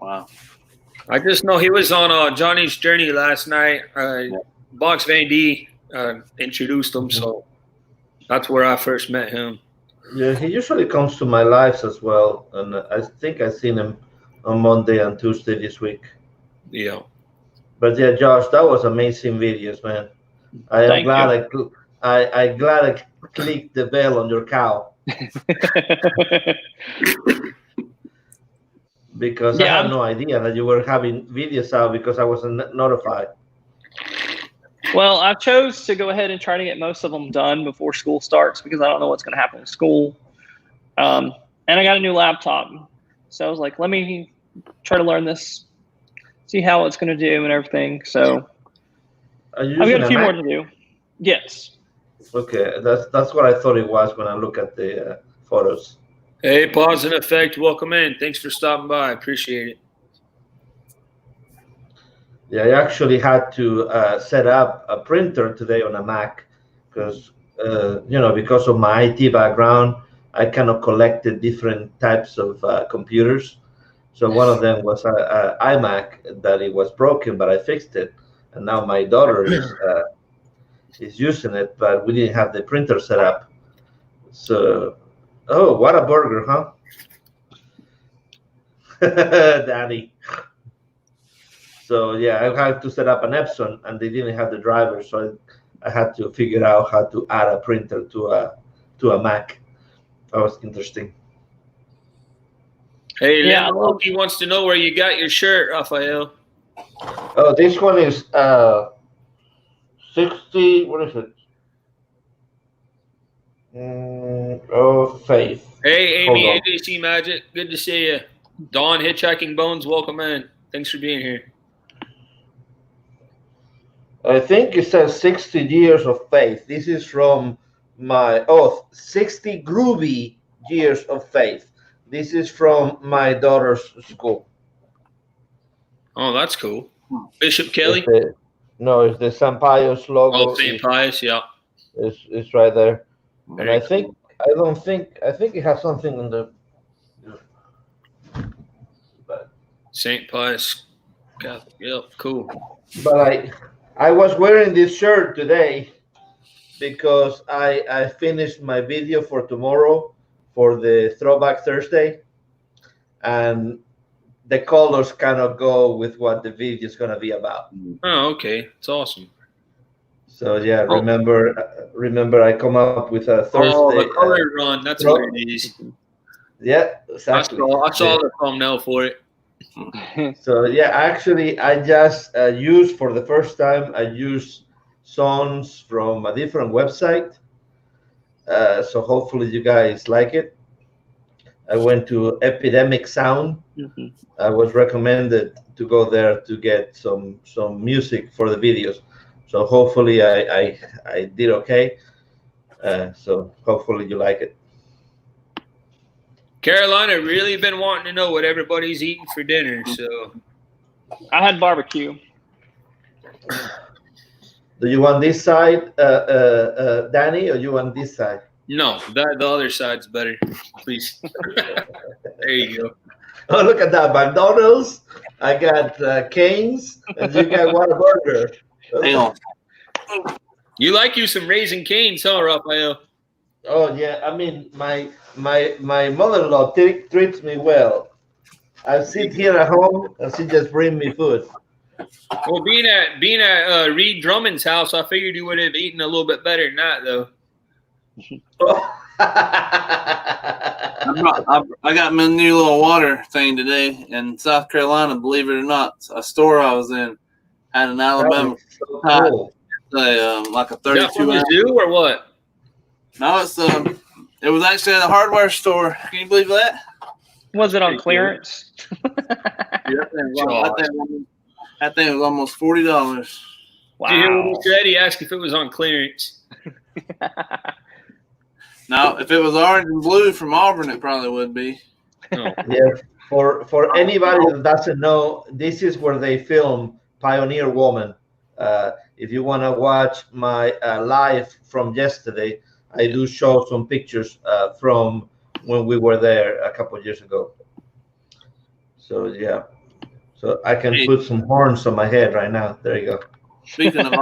Wow. I just know he was on Johnny's Journey last night. Box Van D introduced him, so that's where I first met him. Yeah, he usually comes to my lives as well, and I think I've seen him on Monday and Tuesday this week. Yeah. But yeah, Josh, that was amazing videos, man. I'm glad I clicked the bell on your cow because I had no idea that you were having videos out because I wasn't notified. Well, I chose to go ahead and try to get most of them done before school starts because I don't know what's going to happen with school. And I got a new laptop. So I was like, let me try to learn this, see how it's going to do and everything. So I've got a few more to do. Yes. Okay, that's what I thought it was when I look at the photos. Hey, Pause and Effect, welcome in. Thanks for stopping by. I appreciate it. Yeah, I actually had to set up a printer today on a Mac because because of my IT background, I kind of collected different types of computers. So one of them was a iMac that it was broken, but I fixed it, and now my daughter is using it, but we didn't have the printer set up. So, oh, what a burger, huh? Daddy. So yeah, I had to set up an Epson, and they didn't have the driver, so I had to figure out how to add a printer to a Mac. That was interesting. Hey, Yeah, Lemon wants to know where you got your shirt, Rafael. Oh, this one is 60. What is it? Oh, Faith. Hey, Hold Amy, on. AJC Magic, good to see you. Dawn, Hitchhiking Bones, welcome in. Thanks for being here. I think it says 60 years of faith. This is from my 60 groovy years of faith. This is from my daughter's school. Oh, that's cool. Bishop Kelly? It's the San Pius logo. Oh, St. Pius, yeah. It's right there. And Very cool. I think it has something on the. St. Pius. Catholic. Yep, cool. But I was wearing this shirt today because I finished my video for tomorrow for the Throwback Thursday, and the colors kind of go with what the video is going to be about. Oh, okay. It's awesome. So yeah, remember I come up with a Thursday. Oh, the color run. That's what it is. Yeah, exactly. I saw the thumbnail for it. So yeah, actually, I just used for the first time. I used songs from a different website. So hopefully you guys like it. I went to Epidemic Sound. Mm-hmm. I was recommended to go there to get some music for the videos. So hopefully I did okay. So hopefully you like it. Carolina really been wanting to know what everybody's eating for dinner. So I had barbecue. Do you want this side, Danny, or you want this side? no, the other side's better. Please. There you go. Oh, look at that. McDonald's. I got Cane's, and you got Whataburger. Hang on. You like you some Raising Cane's, huh, Rafael? Oh yeah, I mean my mother-in-law treats me well. I sit here at home and she just bring me food. Well, being at Reed Drummond's house, I figured you would have eaten a little bit better than that, though. I got my new little water thing today in South Carolina. Believe it or not, a store I was in had an Alabama so cool. like a Is that from 32 the ounce. zoo or what? No, it was actually at a hardware store. Can you believe that? Was it on clearance? That thing was almost $40. Wow. Did you hear what he said? He asked if it was on clearance. Now, if it was orange and blue from Auburn, it probably would be. Oh. Yeah, for anybody that doesn't know, this is where they film Pioneer Woman. If you want to watch my live from yesterday, I do show some pictures from when we were there a couple of years ago. So yeah, so I can put some horns on my head right now. There you go. Speaking of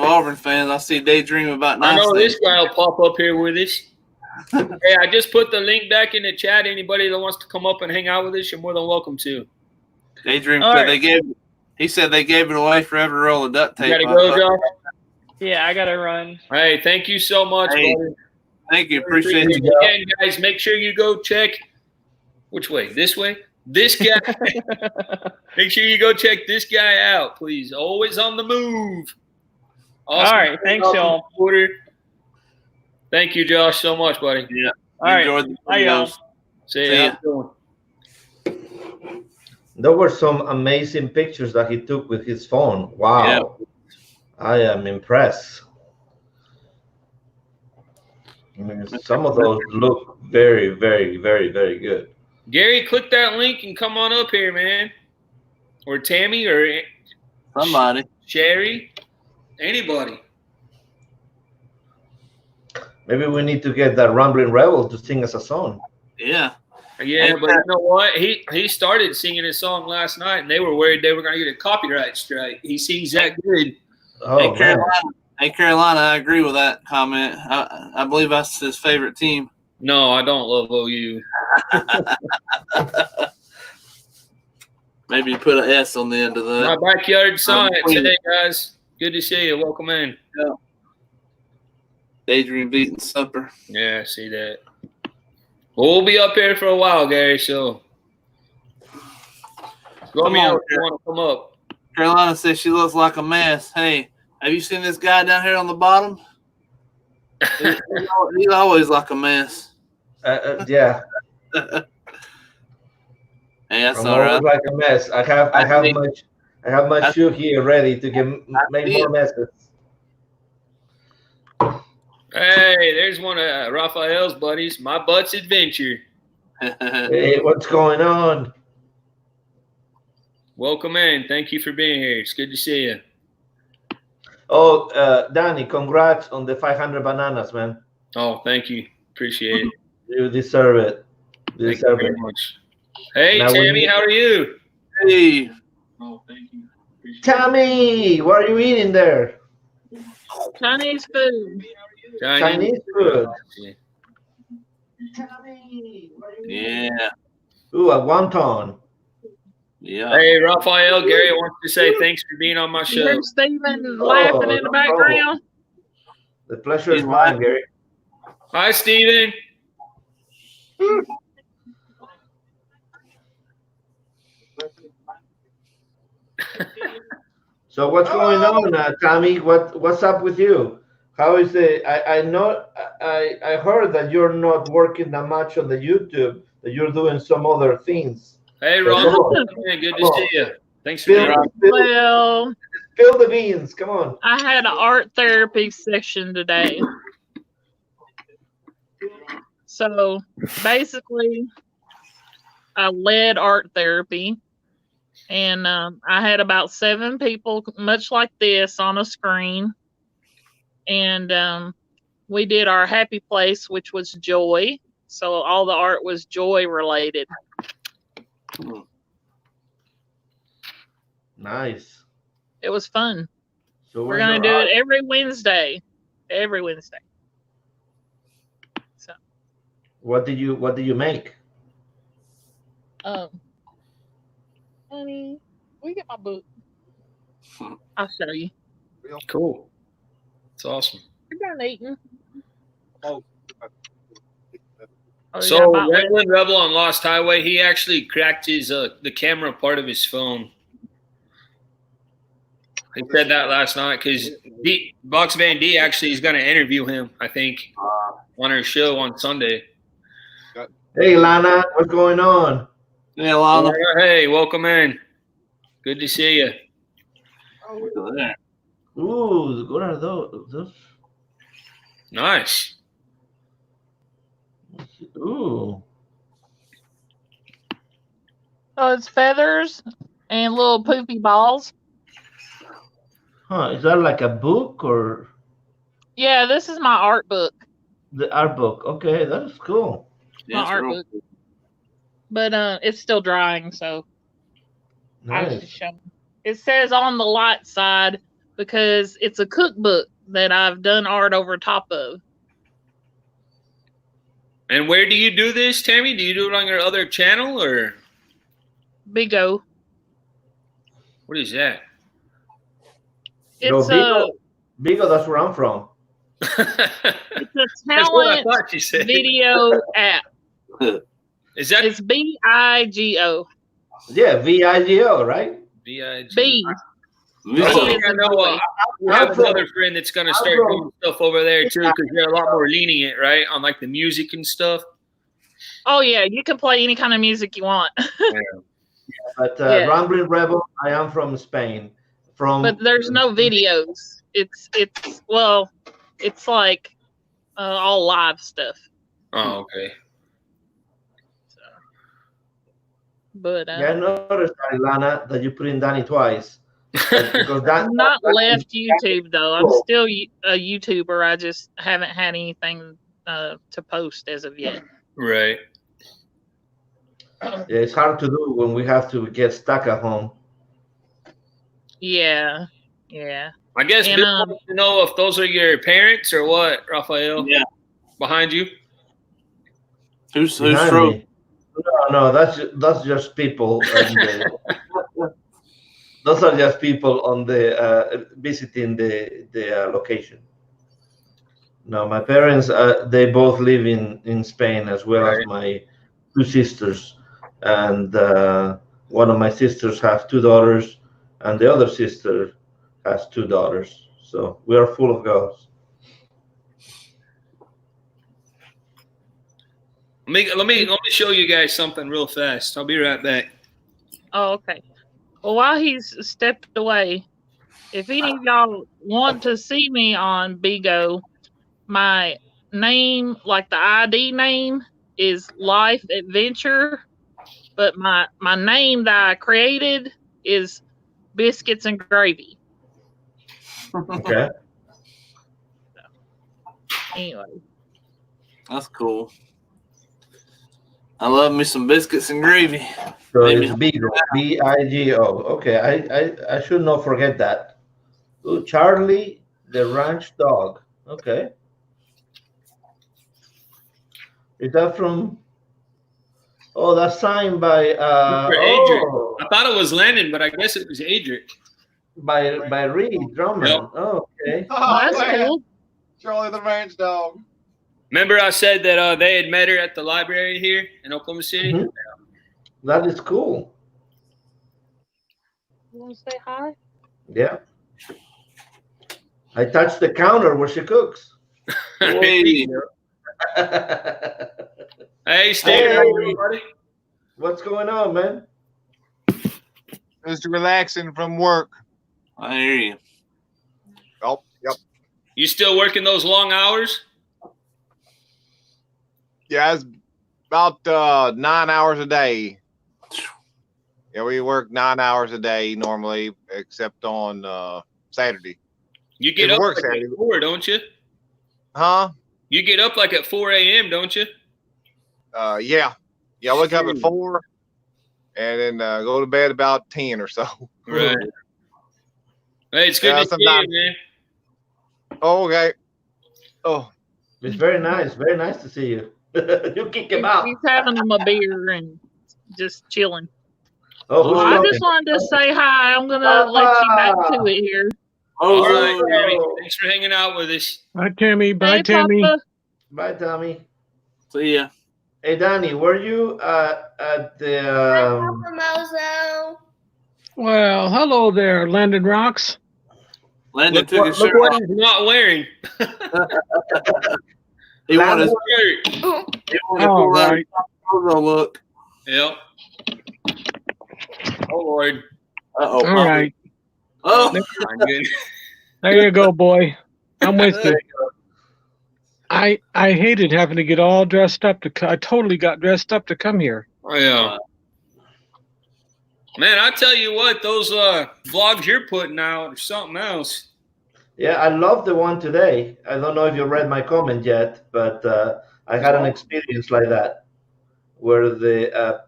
Auburn fans, I see Daydream about I nice know things. this guy will pop up here with us. Hey, I just put the link back in the chat. Anybody that wants to come up and hang out with us, you're more than welcome to. Daydream All said right. he said they gave it away for every roll of duct tape. You gotta go, Josh. Yeah, I gotta run. Hey, thank you so much, Hey, buddy. Thank you. Appreciate you. Again, guys, make sure you go check. Which way? This way? This guy. Make sure you go check this guy out, please. Always on the move. All right, thanks, y'all. Twitter. Thank you, Josh, so much, buddy. Yeah. All right. Enjoyed the Bye, y'all. videos. See See ya. ya. How you doing? There were some amazing pictures that he took with his phone. Wow, I am impressed. I mean, some of those look very, very, very, very good. Gary, click that link and come on up here, man. or Tammy or Somebody. Sherry, anybody. Maybe we need to get that Rambling Rebel to sing us a song. Yeah. Yeah, but you know what? He started singing his song last night, and they were worried they were going to get a copyright strike. He sings that good. Oh, man. Hey, Carolina, I agree with that comment. I believe that's his favorite team. No, I don't love OU. Maybe you put an S on the end of that. My backyard science. Hey, guys. Good to see you. Welcome in. Yeah. Daydream beating supper. Yeah, I see that. Well, we'll be up here for a while, Gary, so let me know if you want to come up. Carolina says she looks like a mess. Hey, have you seen this guy down here on the bottom? He's always like a mess. Yeah. Hey, that's I'm all right. always like a mess. I have my shoe here ready to make more messes. Hey, there's one of Raphael's buddies. My Butt's Adventure. Hey, what's going on? Welcome in. Thank you for being here. It's good to see you. Oh, Danny, congrats on the 500 bananas, man. Oh, thank you. Appreciate it. You deserve it. You Thank deserve you it. very much. Hey, Now Tammy, how are you? Hey, Oh, thank you. Tammy, what are you eating there? Chinese food. Chinese food. Yeah. Tammy, what are you yeah, eating? Ooh, a wonton. yeah. Hey, Raphael, Gary wants to say thanks for being on my You show. heard Steven laughing in the no background? The pleasure is mine, Gary. Hi, Steven. So what's going on, Tommy? What's up with you? How is it? I heard that you're not working that much on the YouTube. That you're doing some other things. Hey, So Ron. come on. Good to see you. Thanks for being Spill, here. Well, spill the beans. Come on. I had an art therapy session today. So basically, I led art therapy, and I had about 7 people, much like this, on a screen. And we did our happy place, which was joy. So all the art was joy related. Nice. It was fun. So We're gonna do it every Wednesday. Every Wednesday. So. What did you make? Honey, we get my book. I'll show you. Cool. It's awesome. You're done eating. Oh, So Rambling Rebel on Lost Highway, he actually cracked his the camera part of his phone. He said that last night because Box Van D actually is going to interview him, I think, on her show on Sunday. Hey, Lana, what's going on? Hey, Lana. Hey, welcome in. Good to see you. Look at that. Ooh, what are those? Nice. Ooh. Oh, it's feathers and little poofy balls. Huh? Is that like a book or Yeah, this is my art book. the art book? Okay, that is cool. My art book. But it's still drying, so I was just Nice. showing. It says on the light side because it's a cookbook that I've done art over top of. And where do you do this, Tammy? Do you do it on your other channel or Big O. what is that? No, It's Bigo, that's where I'm from. it's a That's what I talent thought you said. video app. Is that It's BIGO. Yeah, VIGO, right? B-I-G? B. I know you have another friend that's going to start doing stuff over there too because they're a lot more lenient, right? On like the music and stuff. Oh yeah, you can play any kind of music you want. But Yeah. Rambling Rebel, I am from Spain. But there's no videos. It's like all live stuff. Oh, okay. But Yeah, I noticed, Ilana, that you put in Danny twice. Because I've not that left is YouTube though. I'm cool. still a YouTuber. I just haven't had anything to post as of yet. Right. Yeah, it's hard to do when we have to get stuck at home. Yeah. I guess And, Bill wants to know if those are your parents or what, Raphael? Yeah. Behind you? Who's Behind stroke? me. No, that's just people. Those are just people on the visiting the location. No, my parents they both live in Spain, as well as Right. my two sisters, and one of my sisters have two daughters, and the other sister has two daughters. So we are full of girls. Let me show you guys something real fast. I'll be right back. oh, okay. Well, while he's stepped away, if any of y'all want to see me on Bigo, my name, like the ID name, is Life Adventure, but my name that I created is Biscuits and Gravy. Okay. Anyway, That's cool. I love me some biscuits and gravy. So Maybe. it's Bigo, Bigo. Okay, I should not forget that. Ooh, Charlie the Ranch Dog. Okay. Is that from? Oh, that's signed by For Adric. I thought it was Lennon, but I guess it was Adric. by Reed Drummond. Yep. Oh, okay. that's cool. Charlie the Ranch Dog. Remember I said that they had met her at the library here in Oklahoma City? Mhm. That is cool. You want to say hi? Yeah. I touched the counter where she cooks. Hey. Hey, Steve. How you doing, buddy? What's going on, man? Just relaxing from work. I hear you. Oh, yep. You still working those long hours? Yeah, it's about 9 hours a day. Yeah, we work 9 hours a day normally, except on Saturday. You get It up works, like Andy. at 4, don't you? Huh? You get up like at 4 a.m., don't you? Yeah. Yeah, I wake up at 4 and then go to bed about 10 or so. Right. Hey, it's good Yeah, to see sometimes- you, man. Oh, okay. Oh, It's very nice. Very nice to see you. You kick him out. He's having him a beer and just chilling. Oh, who's I coming? just wanted to say hi. I'm gonna let you back to it here. All Oh, right, Tammy. Thanks for hanging out with us. Bye, Tammy. Bye, Hey, Tammy. Papa. Bye, Tommy. see ya. Hey, Danny, were you at the? Mozo. Well, hello there, Landon Rocks. Landon Look took his what shirt off. he's not wearing. He wanted his Shirt. he wanted to All pull out right. his look. Yep. Oh, Lord. Uh-oh. All right. Oh, I'm good. There you go, boy. I'm with you. I hated having to get all dressed up I totally got dressed up to come here. Oh, yeah. Man, I tell you what, those vlogs you're putting out are something else. Yeah, I love the one today. I don't know if you read my comment yet, but I had an experience like that, where the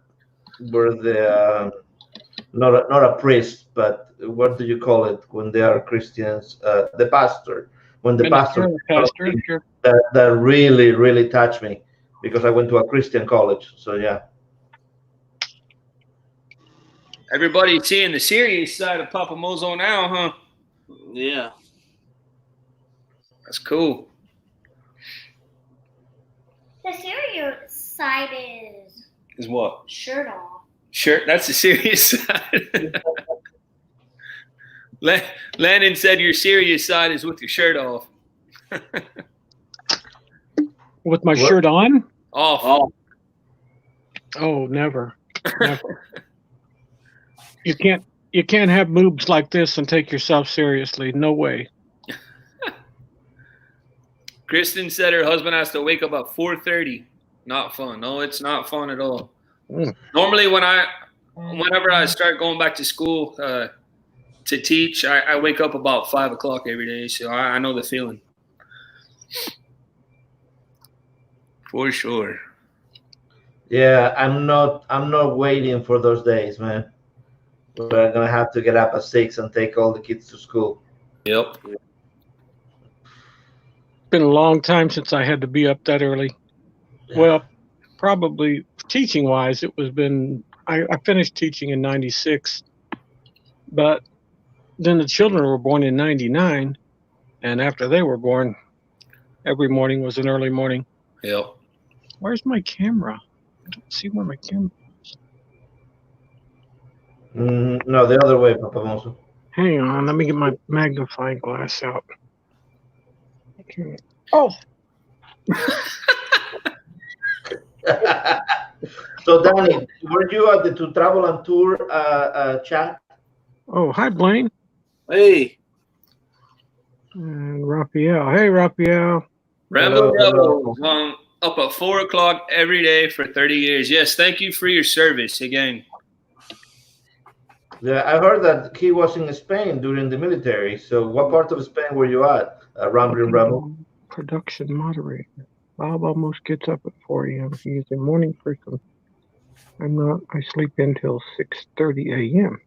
not a priest, but what do you call it when they are Christians? The pastor. When the pastor, Pastor, sure. that really touched me, because I went to a Christian college. So yeah. Everybody's seeing the serious side of Papa Mozo now, huh? yeah. That's cool. The serious side is Is what? shirt off. Sure, that's the serious side. Landon said your serious side is with your shirt off. With my What? shirt on? Off. Oh, Oh, never. Never. You can't have boobs like this and take yourself seriously. No way. Kristen said her husband has to wake up at 4:30. Not fun. No, it's not fun at all. Mm. Normally when I whenever I start going back to school to teach, I wake up about 5 o'clock every day, so I know the feeling. For sure. Yeah, I'm not waiting for those days, man. We're gonna have to get up at 6 and take all the kids to school. Yep. Been a long time since I had to be up that early. Well, probably teaching wise, it was been. I finished teaching in '96, but then the children were born in '99, and after they were born, every morning was an early morning. Yep. Where's my camera? I don't see where my camera. No, the other way, Papa Monzo. Hang on, let me get my magnifying glass out. Okay. Oh, So, Danny, were you at the To Travel and Tour chat? oh, hi, Blaine. Hey, And Raphael. Hey, Raphael. Rambo Hello. Rebel, up at 4 o'clock every day for 30 years. Yes, thank you for your service again. Yeah, I heard that he was in Spain during the military. So, what part of Spain were you at, Rambling Rebel? Production moderator. Bob almost gets up at 4 a.m. He is a morning person. I'm not. I sleep until 6:30 a.m.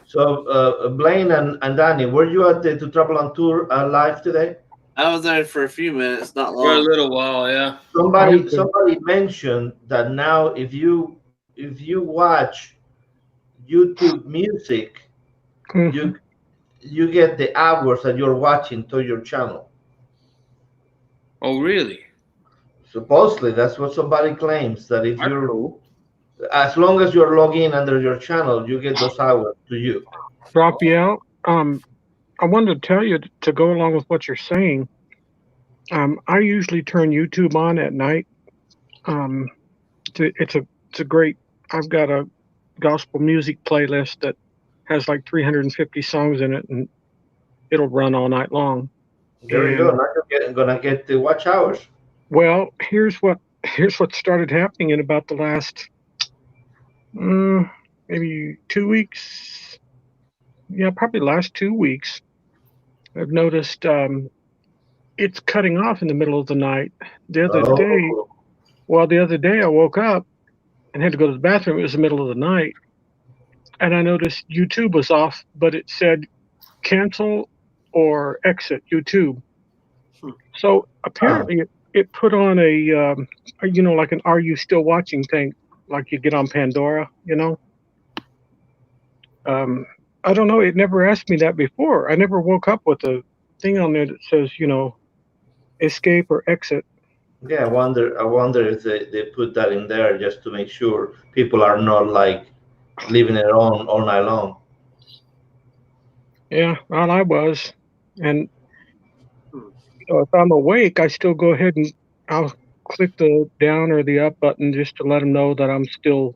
So, Blaine and Danny, were you at the To Travel and Tour live today? I was there for a few minutes, not For a long. little while, yeah. Somebody mentioned that now if you watch YouTube Music, Mhm. you get the hours that you're watching to your channel. Oh, really? Supposedly, that's what somebody claims, that if That's you're cool. as long as you're logged in under your channel, you get those hours to you. Raphael, I wanted to tell you to go along with what you're saying. I usually turn YouTube on at night. It's a great. I've got a gospel music playlist that has like 350 songs in it, and it'll run all night long. There you go. Now you're gonna get the watch hours. Well, here's what started happening in about the last maybe 2 weeks. Yeah, probably last 2 weeks. I've noticed it's cutting off in the middle of the night. The other day I woke up and had to go to the bathroom. It was the middle of the night, and I noticed YouTube was off, but it said cancel or exit YouTube. So apparently it put on a like an "Are you still watching?" thing, like you get on Pandora, I don't know. It never asked me that before. I never woke up with a thing on there that says, escape or exit. Yeah, I wonder if they put that in there just to make sure people are not like leaving it on all night long. Yeah, well, I was. And if I'm awake, I still go ahead and I'll click the down or the up button just to let them know that I'm still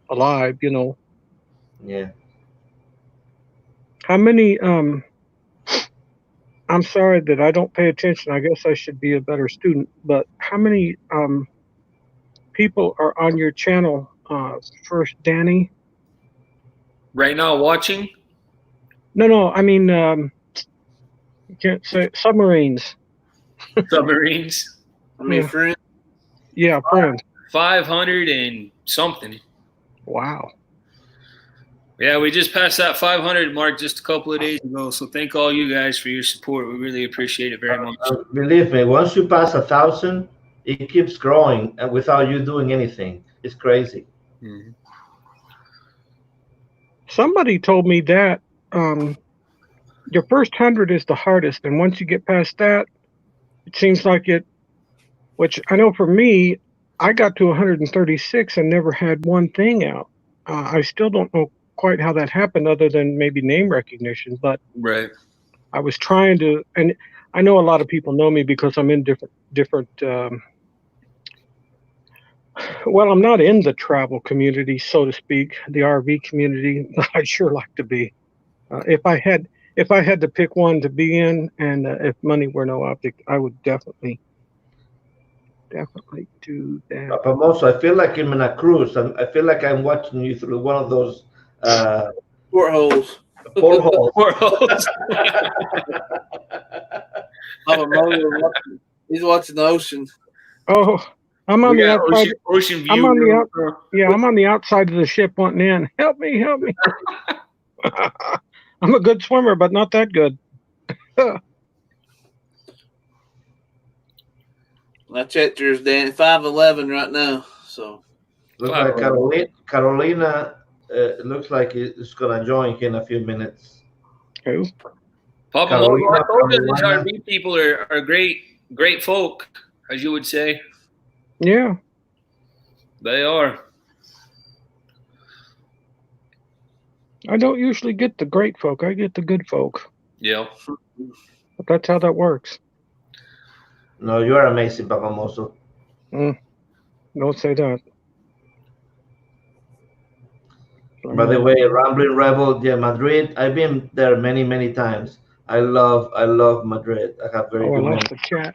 alive, Yeah. How many, I'm sorry that I don't pay attention. I guess I should be a better student, but how many people are on your channel? First, Danny? Right now, watching? No, I mean, you can't say submarines. Submarines. I mean, Yeah. friends. Yeah, friends. 500 and something. Wow. Yeah, we just passed that 500 mark just a couple of days ago. So thank all you guys for your support. We really appreciate it very much. Believe me, once you pass 1,000, it keeps growing and without you doing anything. It's crazy. Mm-hmm. Somebody told me that your first 100 is the hardest, and once you get past that, it seems like which I know for me, I got to 136 and never had one thing out. I still don't know quite how that happened, other than maybe name recognition, but right. I was trying to, and I know a lot of people know me because I'm in different well, I'm not in the travel community, so to speak, the RV community, but I'd sure like to be. If I had to pick one to be in, and if money were no object, I would definitely definitely do that. Papa Mosso, I feel like I'm in a cruise. I feel like I'm watching you through one of those Portholes. portholes. Worlds. Papa Mojo, he's watching the ocean. Oh, I'm on We the got outside. ocean view. I'm on the room, out. bro. Yeah, I'm on the outside of the ship wanting in. Help me, help me. I'm a good swimmer, but not that good. I checked yours, Dan. 5'11" right now. So Looks Wow. like Carolina looks like it's gonna join in a few minutes. Who? Papa Carolina, Mojo, I told you these Carolina. RV people are great folk, as you would say. Yeah, They are. I don't usually get the great folk. I get the good folk. Yeah. But that's how that works. No, you are amazing, Papa Mosso. Don't say that. By the way, Rambling Rebel, yeah, Madrid. I've been there many times. I love Madrid. I have very Oh, I good lost memories. the chat.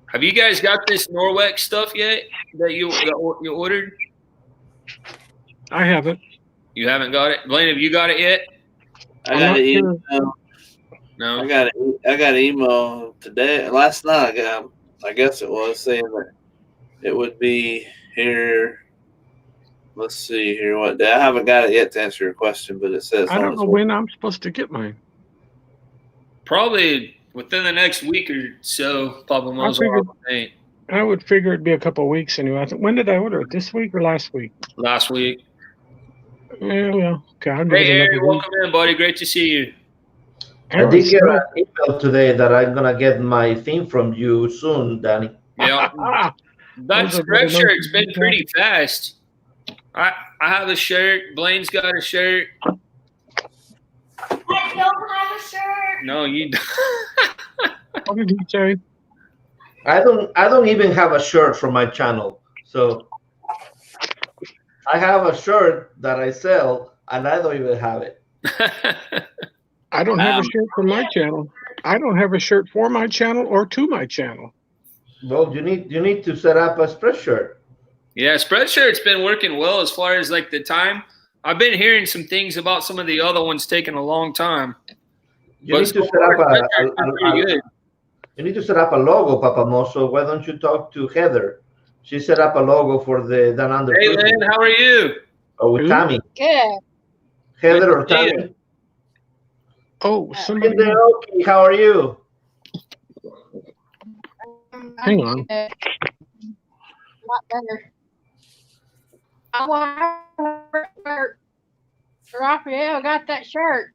Have you guys got this Norwex stuff yet that you ordered? I haven't. You haven't got it, Blaine. Have you got it yet? I I'm got not an sure. email. No. I got an email today. Last night, I guess it was saying that it would be here. Let's see here. What day? I haven't got it yet to answer your question, but it says I don't know when I'm supposed to get mine. Probably within the next week or so, Papa Mojo. figured- I would figure it'd be a couple of weeks anyway. When did I order it? This week or last week? Last week. Yeah, well, okay. I'll give Hey, it Harry, another week. welcome in, buddy. Great to see you. I did get an email today that I'm gonna get my theme from you soon, Danny. Yeah. That shirt's been pretty fast. I have a shirt. Blaine's got a shirt. I don't have a shirt. No, you don't. What did he say? I don't even have a shirt from my channel. So I have a shirt that I sell and I don't even have it. I don't have a shirt for my channel. I don't have a shirt for my channel or to my channel. Well, you need to set up a Spreadshirt. Yeah, Spreadshirt's been working well as far as like the time. I've been hearing some things about some of the other ones taking a long time. You need to set up you need to set up a logo, Papa Mosso. Why don't you talk to Heather? She set up a logo for the Down Under. Hey, Lynn, how are you? Oh, with Tammy. Good. Heather or Tammy? Oh, somebody. Okay, how are you? Hang on. A lot better. I want Raphael got that shirt.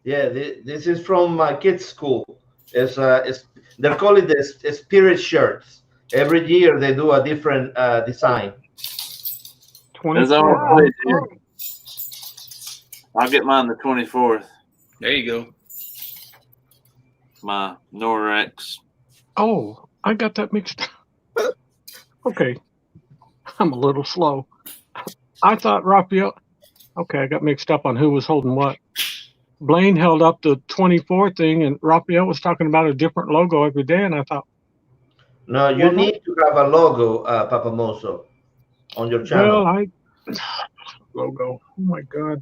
Yeah, this is from my kids' school. It's they call it the spirit shirts. Every year they do a different design. 24th. I'll get mine the 24th. There you go. My Norex. Oh, I got that mixed up. Okay. I'm a little slow. I thought Raphael. Okay, I got mixed up on who was holding what. Blaine held up the 24 thing, and Raphael was talking about a different logo every day, and I thought. No, you need to have a logo, Papa Mosso, on your channel. Well, logo. Oh my God.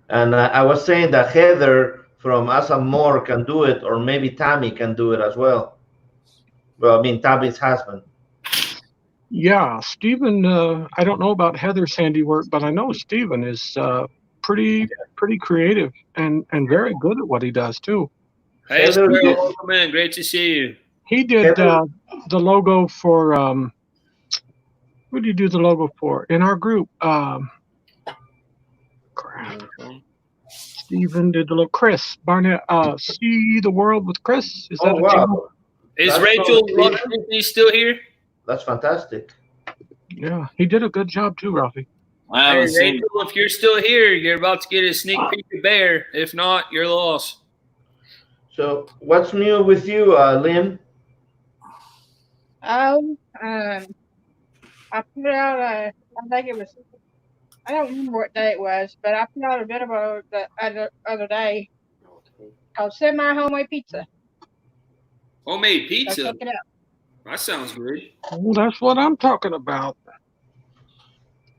And I was saying that Heather from Asa Moore can do it, or maybe Tammy can do it as well. Well, I mean, Tammy's husband. Yeah, Stephen, I don't know about Heather's handiwork, but I know Stephen is pretty creative and very good at what he does too. Hey, Heather, welcome in. Great to see you. He did the logo for who did you do the logo for in our group? Crap. Stephen did the logo. Chris Barnett. See the World with Chris. Is that a channel? Is Rachel Disney still here? That's fantastic. Yeah, he did a good job too, Rafi. Hey, Rachel, if you're still here, you're about to get a sneak peek of Bear. If not, you're lost. So, what's new with you, Lynn? I put out I think it was, I don't remember what day it was, but I put out a video the other day called Semi Homemade Pizza. Homemade Go pizza. check it out. That sounds good. Well, that's what I'm talking about.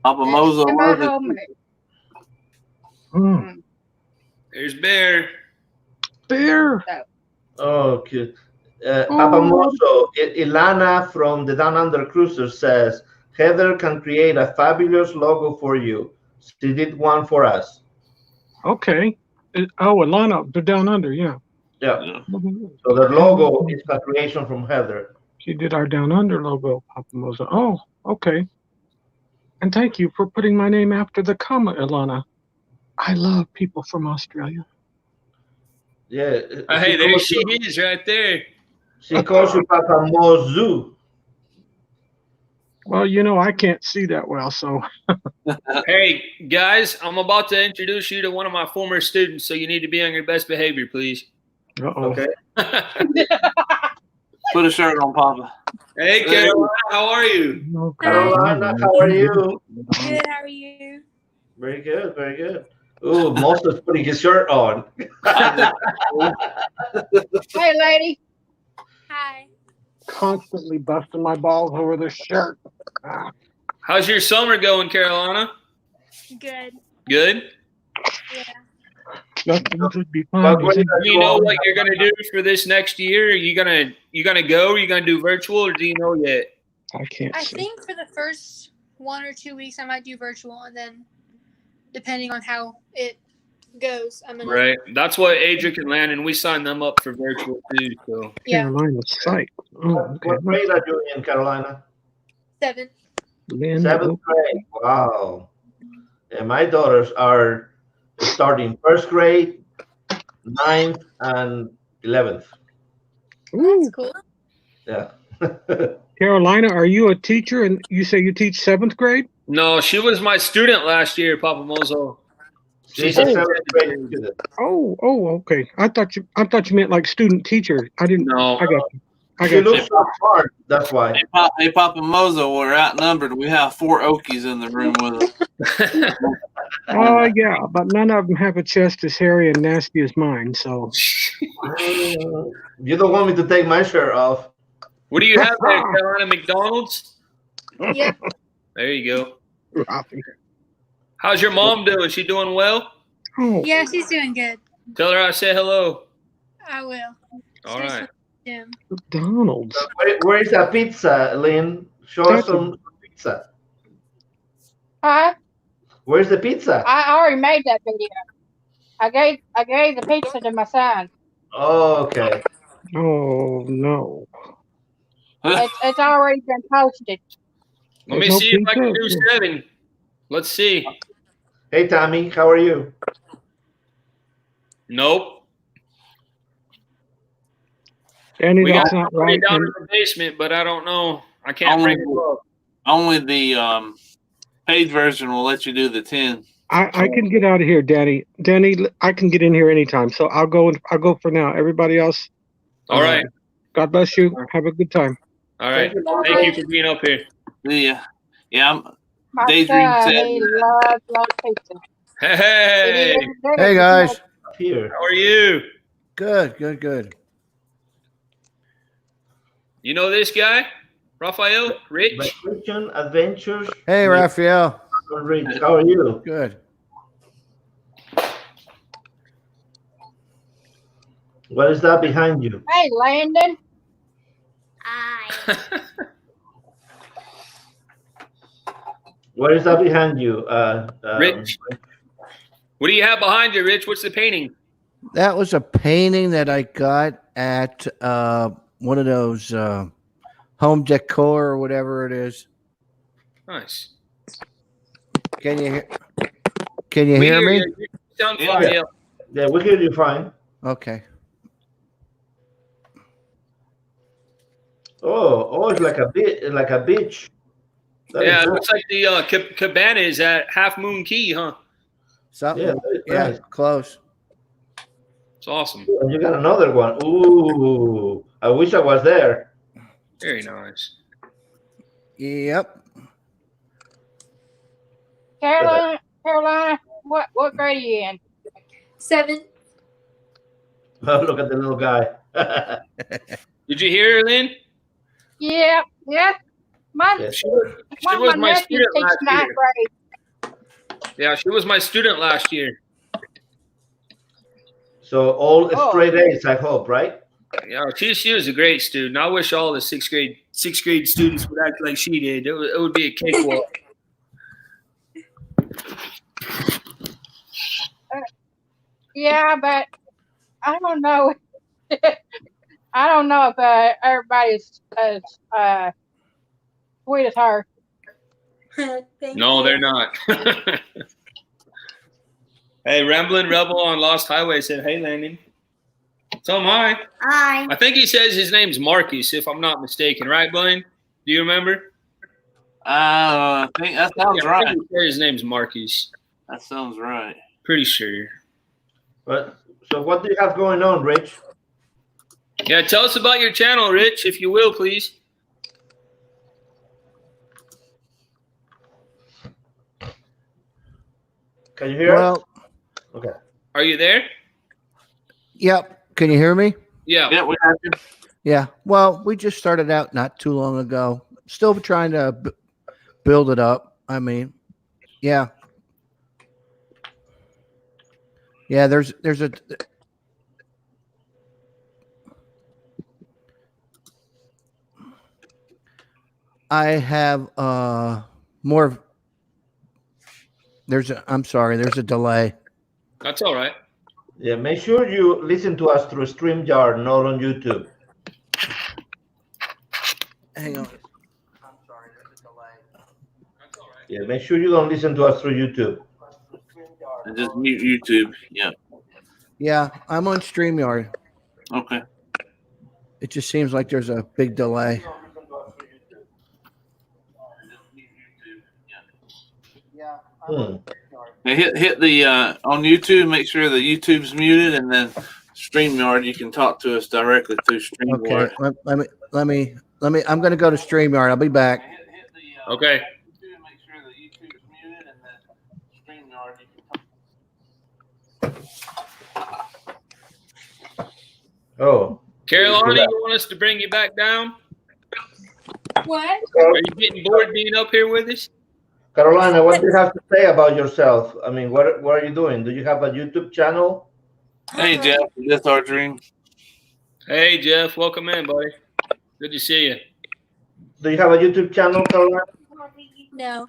Papa Mozo Am I loves it. homemade? Mm. There's Bear. Bear. Okay. Papa Mosso, Ilana from the Down Under Cruiser says, Heather can create a fabulous logo for you. She did one for us. Okay. Alana, the Down Under, yeah. Yeah. So the logo is a creation from Heather. She did our Down Under logo, Papa Moza. Oh, okay. And thank you for putting my name after the comma, Ilana. I love people from Australia. Yeah. Hey, there she is right there. She calls you Papa Mozu. Well, you know, I can't see that well, so. Hey, guys, I'm about to introduce you to one of my former students, so you need to be on your best behavior, please. Uh-oh. Okay. Put a shirt on, Papa. Hey, Carolina, how are you? Oh, Carolina, how are you? Good, how are you? Very good, very good. Ooh, Moses putting his shirt on. Hey, lady. Hi. Constantly busting my balls over this shirt. Ah. How's your summer going, Carolina? Good. Good? Yeah. Nothing should be fine. Well, Do you know what you're gonna do for this next year? Are you gonna go? Are you gonna do virtual, or do you know yet? I can't I see. think for the first 1 or 2 weeks I might do virtual, and then depending on how it goes, I'm gonna Right. That's what Adric and Landon, we signed them up for virtual too. So yeah, Carolina Site. Oh, okay. What grade are you in, Carolina? 7. Lynn, 7th grade. Wow. And my daughters are starting 1st grade, 9th, and 11th. That's cool. Yeah. Carolina, are you a teacher and you say you teach 7th grade? no, she was my student last year, Papa Mozo. She's a 7th grade student. Oh, okay. I thought you meant like student teacher. I didn't. No. I got you. She looks so smart. That's why. Hey, Papa Mozo, we're outnumbered. We have 4 Okies in the room with us. Oh yeah, but none of them have a chest as hairy and nasty as mine. So You don't want me to take my shirt off. What do you have there, Carolina? McDonald's? Yep. There you go. Rafi. How's your mom doing? She doing well? Oh, Yeah, she's doing good. Tell her I say hello. I will. All She's right. with Jim. McDonald's. Where is that pizza, Lynn? Show us some pizza. Huh? Where's the pizza? I already made that video. I gave the pizza to my son. Oh, okay. Oh no. It's already been posted. Let me There's no see if I can pizza. do 7. Let's see. Hey, Tommy, how are you? Nope. Danny, We got that's not somebody right. down And in the basement, but I don't know. I can't bring it up. Only the paid version will let you do the 10. I can get out of here, Danny. Danny, I can get in here anytime. So I'll go for now. Everybody else. All right. God bless you. Have a good time. All right. Thank you for being up here. Yeah. My Daydream son, said he that. loves pizza. Hey. Hey guys. Here. How are you? Good. You know this guy? Raphael? Rich? Vacation Adventures. Hey Raphael. Rich, how are you? Good. What is that behind you? Hey, Landon. I What is that behind you? Rich? What do you have behind you, Rich? What's the painting? That was a painting that I got at one of those home decor or whatever it is. Nice. Can you hear me? You. You sound fine. Yeah. Yeah, we hear you fine. Okay. Oh, it's like a beach. That Yeah, is it nice. looks like the cabana is at Half Moon Key, huh? Something. Yeah, that is Yeah, nice. close. It's awesome. And you got another one. Ooh, I wish I was there. Very nice. Yep. Carolina, what grade are you in? 7. Oh, look at the little guy. Did you hear her, Lynn? Yeah. My Yes. She one of was my my nephews student teaches last ninth year. grade. Yeah, she was my student last year. So all Oh. straight A's, I hope, right? Yeah, she was a great student. I wish all the sixth grade students would act like she did. It would be a cakewalk. Yeah, but I don't know. I don't know if everybody's as sweet as her. No, they're not. Hey, Ramblin' Rebel on Lost Highway said, "Hey, Landon." So am I. Hi. I think he says his name's Marcus, if I'm not mistaken, right, Blaine? Do you remember? I think that sounds right. I think he said his name's Marcus. That sounds right. Pretty sure. But so what do you have going on, Rich? Yeah, tell us about your channel, Rich, if you will, please. Can you hear Well, us? Okay. Are you there? yep. Can you hear me? Yeah. Yeah, we have you. Yeah. Well, we just started out not too long ago. Still trying to build it up. I mean, yeah. Yeah, there's a I have more I'm sorry, there's a delay. That's all right. Yeah, make sure you listen to us through StreamYard, not on YouTube. Hang on. I'm sorry, there's a delay. That's all right. Yeah, make sure you don't listen to us through YouTube. And just mute YouTube. Yeah. Yeah, I'm on StreamYard. Okay. It just seems like there's a big delay. Yeah. Now hit the on YouTube. Make sure the YouTube's muted, and then StreamYard. You can talk to us directly through StreamYard. Okay. Let me. I'm going to go to StreamYard. I'll be back. Okay. Make sure the YouTube's muted, and then StreamYard. You can talk. Oh. Carolina, you want us to bring you back down? What? Are you getting bored being up here with us? Carolina, what do you have to say about yourself? I mean, what are you doing? Do you have a YouTube channel? Hey Jeff, that's our dream. Hey Jeff, welcome in, buddy. Good to see you. Do you have a YouTube channel, Carolina? No.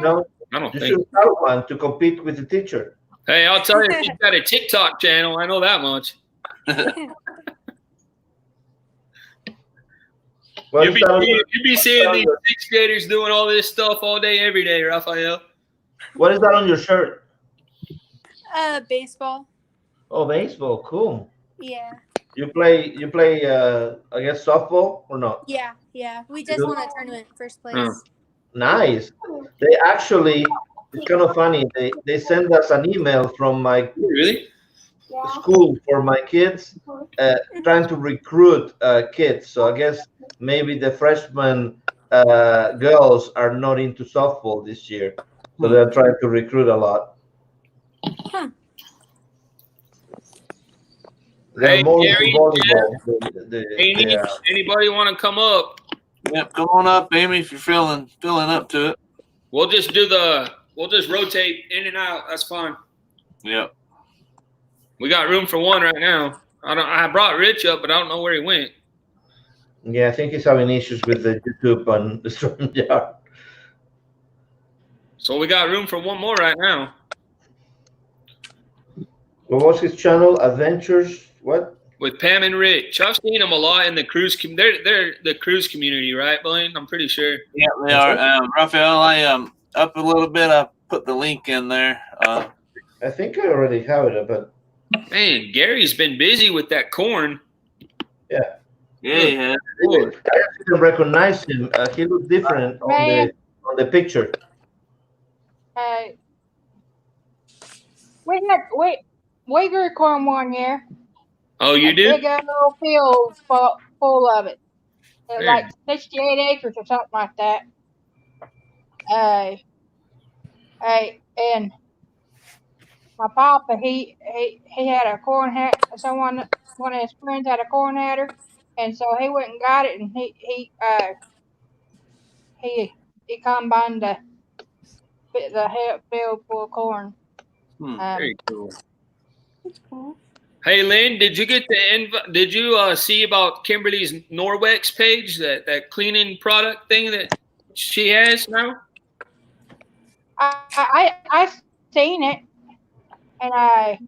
No? I don't You think. should have one to compete with the teacher. Hey, I'll tell you, she's got a TikTok channel. I know that much. What You is that on your- be seeing these sixth graders doing all this stuff all day, every day, Raphael. What is that on your shirt? Baseball. Oh, baseball. Cool. Yeah. You play I guess softball or not? Yeah. We just won a tournament first place. Nice. They actually, it's kind of funny. They send us an email from my Really? school for my kids, trying to recruit kids. So I guess maybe the freshman girls are not into softball this year, so they're trying to recruit a lot. Huh. They're Hey, more Gary, into volleyball. Anybody want to come up? Yep, come on up, Amy, if you're feeling up to it. We'll just rotate in and out. That's fine. Yep. We got room for one right now. I brought Rich up, but I don't know where he went. Yeah, I think he's having issues with the YouTube and the StreamYard. So we got room for one more right now. What was his channel? Adventures? What? With Pam and Rich. I've seen them a lot in the cruise. They're the cruise community, right, Blaine? I'm pretty sure. Yeah, they are. Raphael, I up a little bit. I put the link in there. I think I already have it, but man, Gary's been busy with that corn. Yeah. Yeah. I didn't recognize him. He looked different on the picture. We grew corn one year. Oh, you do? Big old fields full of it. Like 68 acres or something like that. And my papa, he had a corn hat. One of his friends had a corn hatter, and so he went and got it, and he combined the field full of corn. Very cool. That's cool. Hey, Lynn, did you get the Did you see about Kimberly's Norwex page, that cleaning product thing that she has now? I seen it, and I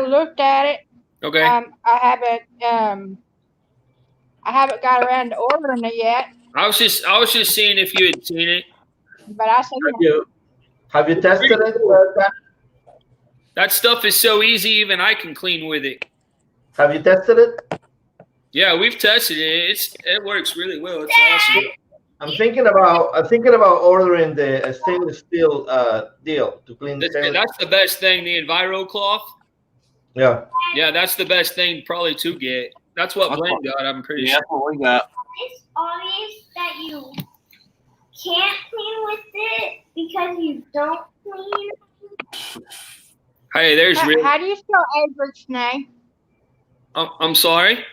looked at it. Okay. I haven't got around to ordering it yet, I was just seeing if you had seen it. but I seen it. Have you tested it? That stuff is so easy, even I can clean with it. Have you tested it? Yeah, we've tested it. It works really well. It's awesome. I'm thinking about ordering the stainless steel deal to clean. That's the best thing. The Enviro cloth. Yeah. Yeah, that's the best thing probably to get. That's what Blaine got. I'm pretty sure. That's what we got. It's obvious that you can't clean with it because you don't clean. Hey, there's How do you spell Adric's name? I'm sorry.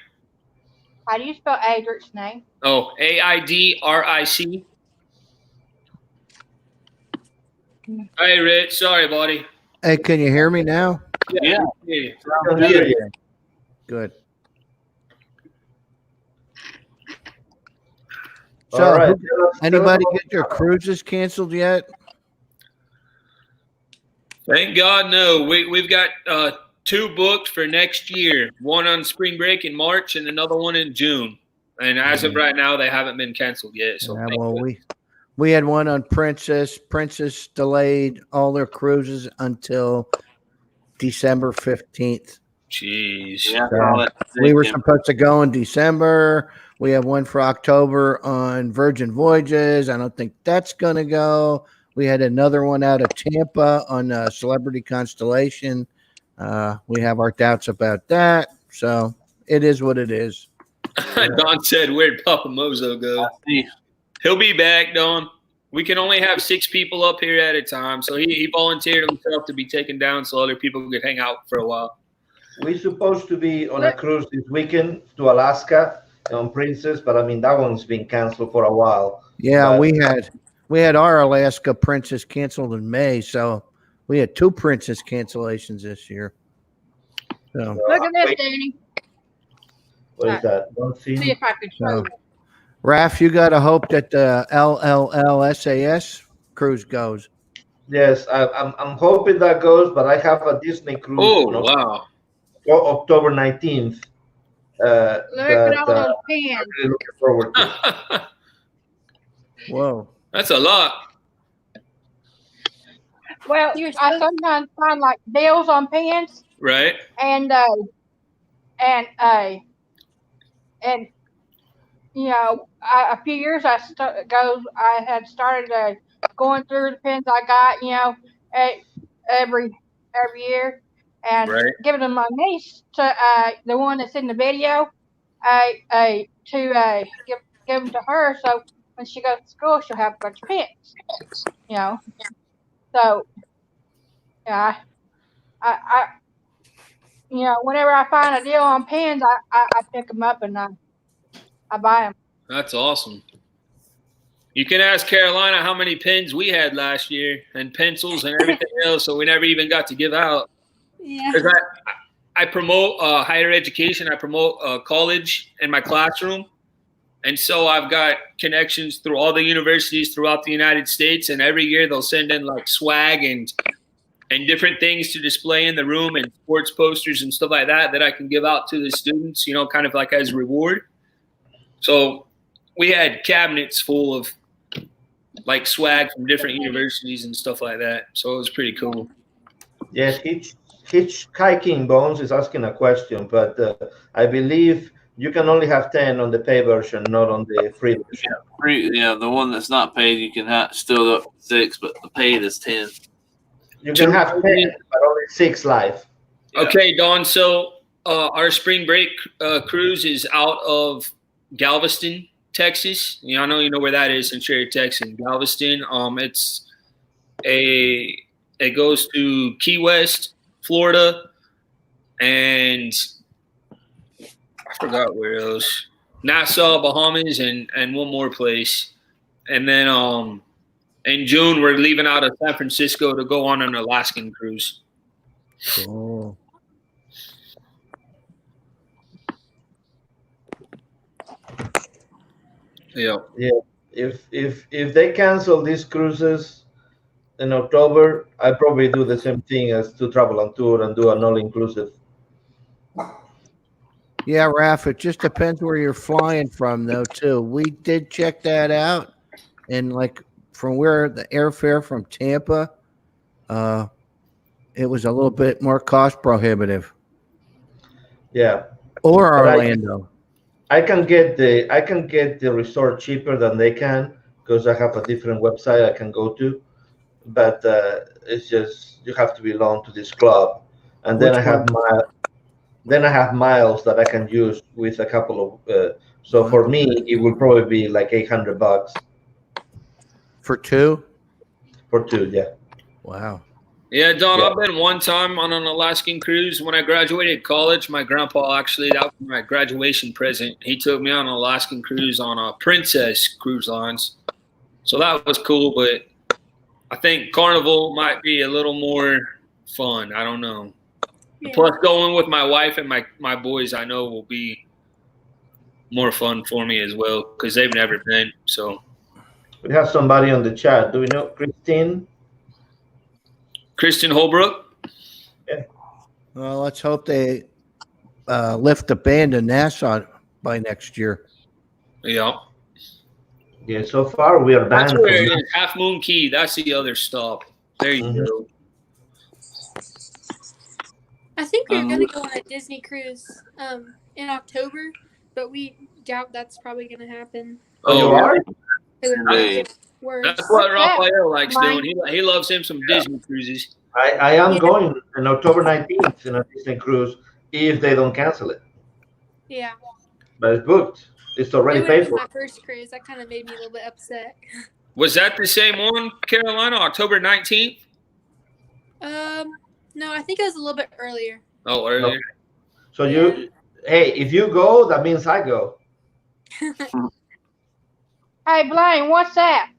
How do you spell Adric's name? Oh, AIDRIC. Hey, Rich. Sorry, buddy. Hey, can you hear me now? Yeah. Good. So, All right. anybody get their cruises canceled yet? Thank God, no. We've got 2 booked for next year. One on spring break in March and another one in June. And as of right now, they haven't been canceled yet. So Yeah, well, we had one on Princess. Princess delayed all their cruises until December 15th. Jeez. Yeah, We were supposed to go in December. We have one for October on Virgin Voyages. I don't think that's going to go. We had another one out of Tampa on Celebrity Constellation. We have our doubts about that. So it is what it is. Don said, where'd Papa Mozo go? He'll be back, Don. We can only have 6 people up here at a time. So he volunteered himself to be taken down so other people could hang out for a while. We're supposed to be on a cruise this weekend to Alaska on Princess, but I mean that one's been canceled for a while. Yeah, But we had our Alaska Princess canceled in May, so we had 2 Princess cancellations this year. So Look at this, Danny. what is that? Don't see. See if I can show you. Raph, you got to hope that the LLLSAS cruise goes. Yes, I'm hoping that goes, but I have a Disney cruise. Oh, wow. October 19th. Look at all those pins. I'm really looking forward to. Whoa. That's a lot. Well, I sometimes find like deals on pins, Right. and you know, a few years ago, I had started going through the pins I got, you know, every year, and giving them my niece to the one that's in the video, to give them to her, so when she goes to school, she'll have a bunch of pins, you know. So, yeah, I you know, whenever I find a deal on pins, I pick them up and I buy them. That's awesome. You can ask Carolina how many pins we had last year and pencils and everything else, so we never even got to give out. Yeah. Because I promote higher education. I promote college in my classroom. And so I've got connections through all the universities throughout the United States. And every year they'll send in like swag and different things to display in the room and sports posters and stuff like that I can give out to the students, you know, kind of like as reward. So we had cabinets full of like swag from different universities and stuff like that. So it was pretty cool. Yes, Hitchhiking Bones is asking a question, but I believe you can only have 10 on the pay version, not on the free version. Yeah, the one that's not paid, you can still up 6, but the paid is 10. You can have 10, but only 6 live. Okay, Don. So our spring break cruise is out of Galveston, Texas. I know you know where that is since you're a Texan. Galveston. It goes to Key West, Florida, and I forgot where else. Nassau, Bahamas, and one more place. And then in June we're leaving out of San Francisco to go on an Alaskan cruise. Cool. Yeah. Yeah. If they cancel these cruises in October, I probably do the same thing as to travel on tour and do an all inclusive. Yeah, Raf, it just depends where you're flying from, though, too. We did check that out, and like from where the airfare from Tampa, it was a little bit more cost prohibitive. Yeah. Or But Orlando. I can get the resort cheaper than they can because I have a different website I can go to. But it's just you have to belong to this club, and then Which I have miles that I can use with a couple of. So for me, it will probably be like $800 for two. For two, yeah. Wow. Yeah, Don, Yeah. I've been one time on an Alaskan cruise. When I graduated college, my grandpa actually, that was my graduation present. He took me on an Alaskan cruise on a Princess Cruise Lines. So that was cool, but I think Carnival might be a little more fun. I don't know. Yeah. Plus, going with my wife and my boys, I know will be more fun for me as well because they've never been. So We have somebody on the chat. Do we know Christine? Kristen Holbrook. Yeah. Well, let's hope they lift the ban to Nassau by next year. Yeah. Yeah, so far we are That's banned where from it is. Half Moon Key. That's the other stop. There you go. I think we were gonna go on a Disney cruise in October, but we doubt that's probably gonna happen. Oh, you are? It would probably get worse. That's what What's that? Raphael likes Mine. doing. He loves him some Disney cruises. I am going on October 19th in a Disney cruise if they don't cancel it. Yeah. But it's booked. It's already It would have paid been for. my first cruise. That kind of made me a little bit upset. Was that the same one, Carolina, October 19th? No, I think it was a little bit earlier. Oh, earlier. Okay. So hey, if you go, that means I go. Hey, Blaine, what's that?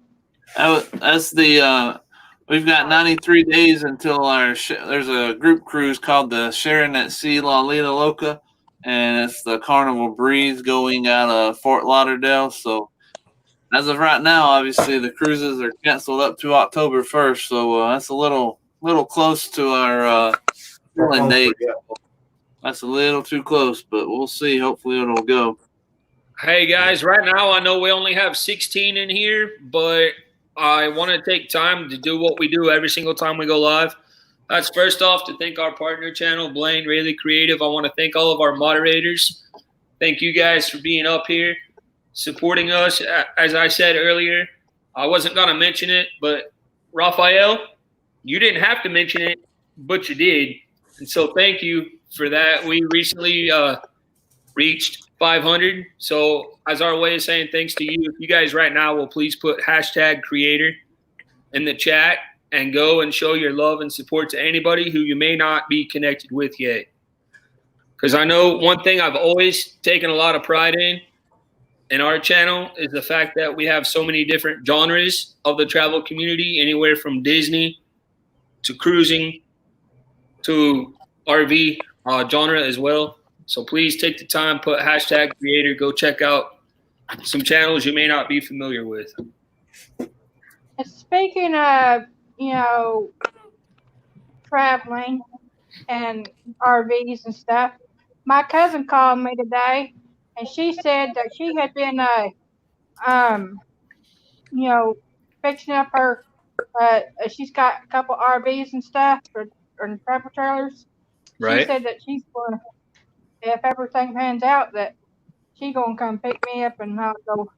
That's the we've got 93 days until our there's a group cruise called the Sharon at Sea La Lita Loca, and it's the Carnival Breeze going out of Fort Lauderdale. So as of right now, obviously the cruises are canceled up to October 1st. So that's a little close to our filling date. Yeah. That's a little too close, but we'll see. Hopefully it'll go. Hey, guys, right now I know we only have 16 in here, but I want to take time to do what we do every single time we go live. That's first off to thank our partner channel, Blaine, Really Creative. I want to thank all of our moderators. Thank you guys for being up here, supporting us. As I said earlier, I wasn't going to mention it, but Raphael, you didn't have to mention it, but you did. And so thank you for that. We recently reached 500. So as our way of saying thanks to you, if you guys right now will please put #creator in the chat and go and show your love and support to anybody who you may not be connected with yet. Because I know one thing I've always taken a lot of pride in our channel is the fact that we have so many different genres of the travel community, anywhere from Disney to cruising to RV genre as well. So please take the time, put #creator, go check out some channels you may not be familiar with. And speaking of, traveling and RVs and stuff, my cousin called me today, and she said that she had been, fixing up her. She's got a couple RVs and stuff or travel trailers. Right. She said that she's going to, if everything pans out, that she's going to come pick me up and I'll go,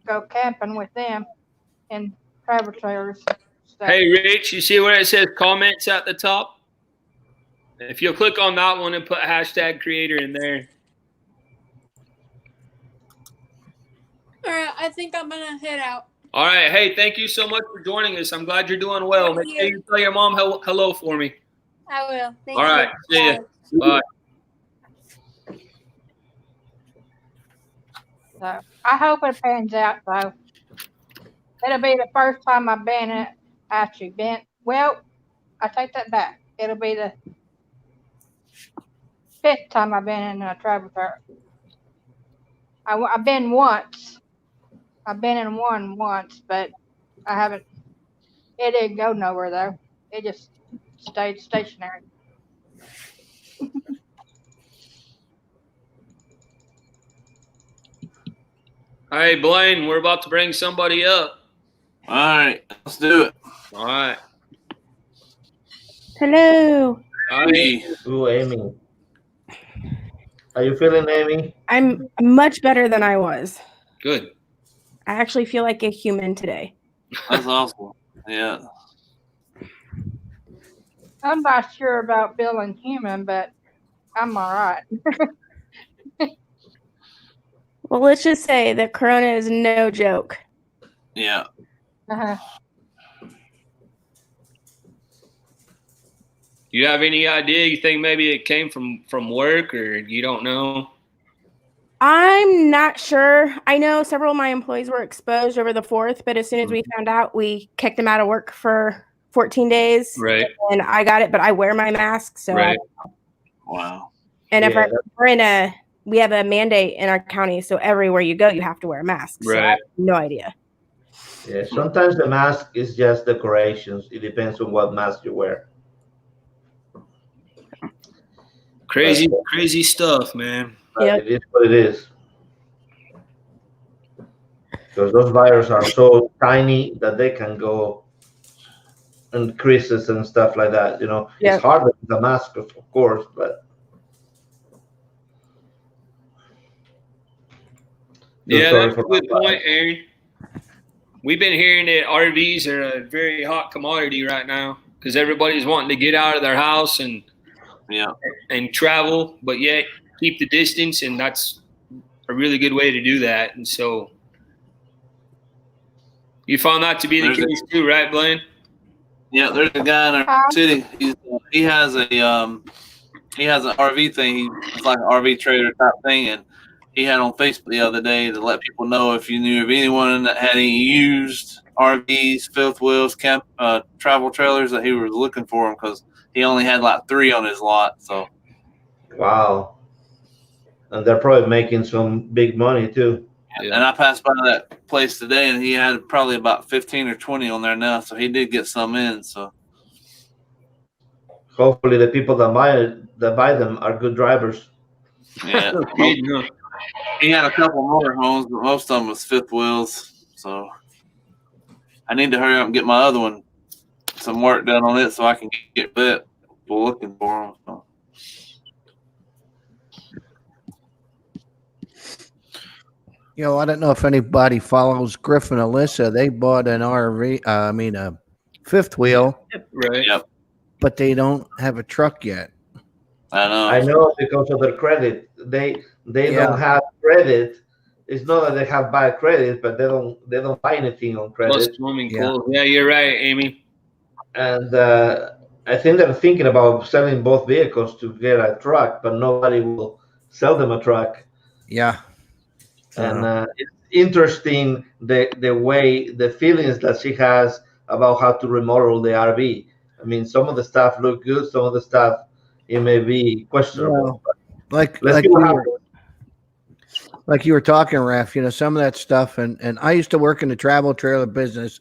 go camping with them in travel trailers. Stuff. Hey, Rich, you see where it says comments at the top? If you'll click on that one and put #creator in there. All right, I think I'm gonna head out. All right. Hey, thank you so much for joining us. I'm glad you're doing well. Thank Make sure you. you tell your mom hello for me. I will. Thank All right. you. See ya. Bye. So I hope it pans out though. It'll be the first time I've been. Well, I take that back. It'll be the 5th time I've been in a travel trailer. I've been once. I've been in one once, but I haven't. It didn't go nowhere though. It just stayed stationary. All right, Blaine, we're about to bring somebody up. All right, let's do it. All right. Hello. Hi. Ooh, Amy. Are you feeling, Amy? I'm much better than I was. Good. I actually feel like a human today. That's awesome. Yeah. I'm not sure about feeling human, but I'm all right. Well, let's just say that Corona is no joke. Yeah. Uh-huh. You have any idea? You think maybe it came from work, or you don't know? I'm not sure. I know several of my employees were exposed over the 4th, but as soon as we found out, we kicked them out of work for 14 days. Right. And I got it, but I wear my mask. So Right. Wow. And if Yeah. we have a mandate in our county, so everywhere you go, you have to wear a mask. So I Right. have no idea. Yeah, sometimes the mask is just decorations. It depends on what mask you wear. Crazy stuff, man. But Yep. it is what it is. Because those viruses are so tiny that they can go in creases and stuff like that. You know, Yep. it's harder with the mask, of course, but Yeah, sorry that's for a good my point, Aaron. We've been hearing that RVs are a very hot commodity right now because everybody's wanting to get out of their house and Yeah. travel, but yet keep the distance, and that's a really good way to do that. And so you found that to be the case too, right, Blaine? Yeah, there's a guy in our city. He has an RV thing. It's like an RV trader type thing, and he had on Facebook the other day to let people know if you knew of anyone that had any used RVs, fifth wheels, travel trailers that he was looking for them because he only had like 3 on his lot. So Wow. And they're probably making some big money too. Yeah. And I passed by that place today, and he had probably about 15 or 20 on there now. So he did get some in. So hopefully, the people that buy them are good drivers. Yeah. He had a couple more homes, but most of them was fifth wheels. So I need to hurry up and get my other one some work done on it so I can get that. People looking for them. So. I don't know if anybody follows Griff and Alyssa. They bought an a fifth wheel. Right. Yep. But they don't have a truck yet. I know because of their credit. They don't have credit. It's not that they have bad credit, but they don't buy anything on credit. Plus swimming pool. Yeah, you're right, Amy. And I think they're thinking about selling both vehicles to get a truck, but nobody will sell them a truck. Yeah. And it's interesting the feelings that she has about how to remodel the RV. I mean, some of the stuff look good, some of the stuff it may be questionable. Like you were talking, Raf, some of that stuff, and I used to work in the travel trailer business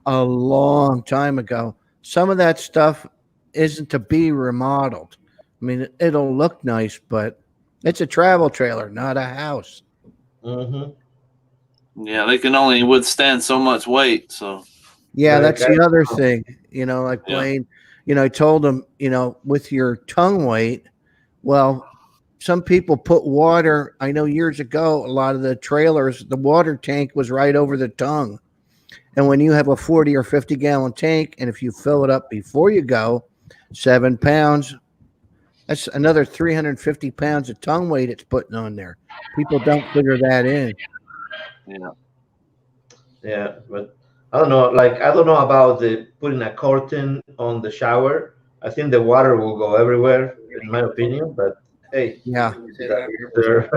a long time ago. Some of that stuff isn't to be remodeled. I mean, it'll look nice, but it's a travel trailer, not a house. Mm-hmm. Yeah, they can only withstand so much weight. So yeah, that's the other thing. Like Blaine, I told him, with your tongue weight, well, some people put water. I know years ago, a lot of the trailers, the water tank was right over the tongue. And when you have a 40 or 50 gallon tank, and if you fill it up before you go, 7 pounds, that's another 350 pounds of tongue weight it's putting on there. People don't figure that in. Yeah. Yeah, but I don't know. Like I don't know about the putting a curtain on the shower. I think the water will go everywhere, in my opinion. But hey, Yeah. there.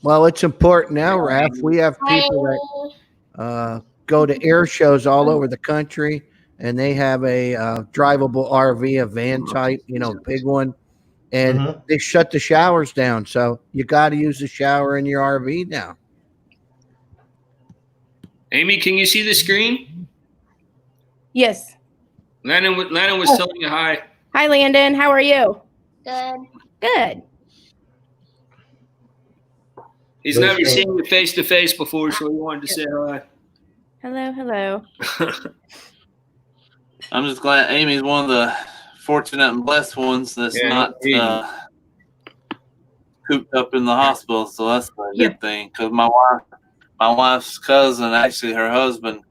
Well, it's important now, Raph. We have people that go to air shows all over the country, and they have a drivable RV, a van type, big one, and Mhm. they shut the showers down. So you got to use the shower in your RV now. Amy, can you see the screen? Yes. Landon was telling you hi. Hi, Landon. How are you? Good. Good. He's never seen you face to face before, so he wanted to say hi. Hello, hello. I'm just glad Amy's one of the fortunate and blessed ones that's not cooped up in the hospital. So that's a good thing. Because my wife's cousin, actually her husband,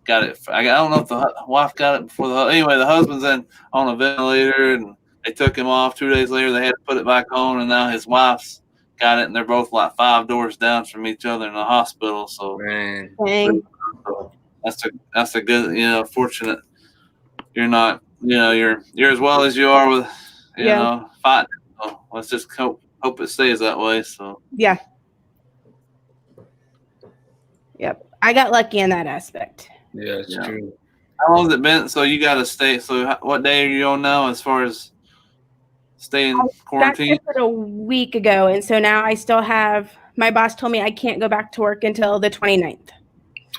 got it. I don't know if the wife got it before anyway. The husband's on a ventilator, and they took him off. 2 days later, they had to put it back on, and now his wife's got it, and they're both like 5 doors down from each other in the hospital. So man, that's a good, fortunate. You're not, you're as well as you are with, fighting. So let's just hope it stays that way. So yeah. Yep. I got lucky in that aspect. Yeah, it's true. How long has it been? So you got to stay. So what day are you on now as far as staying quarantine? Got tested a week ago, and so now I still have. My boss told me I can't go back to work until the 29th.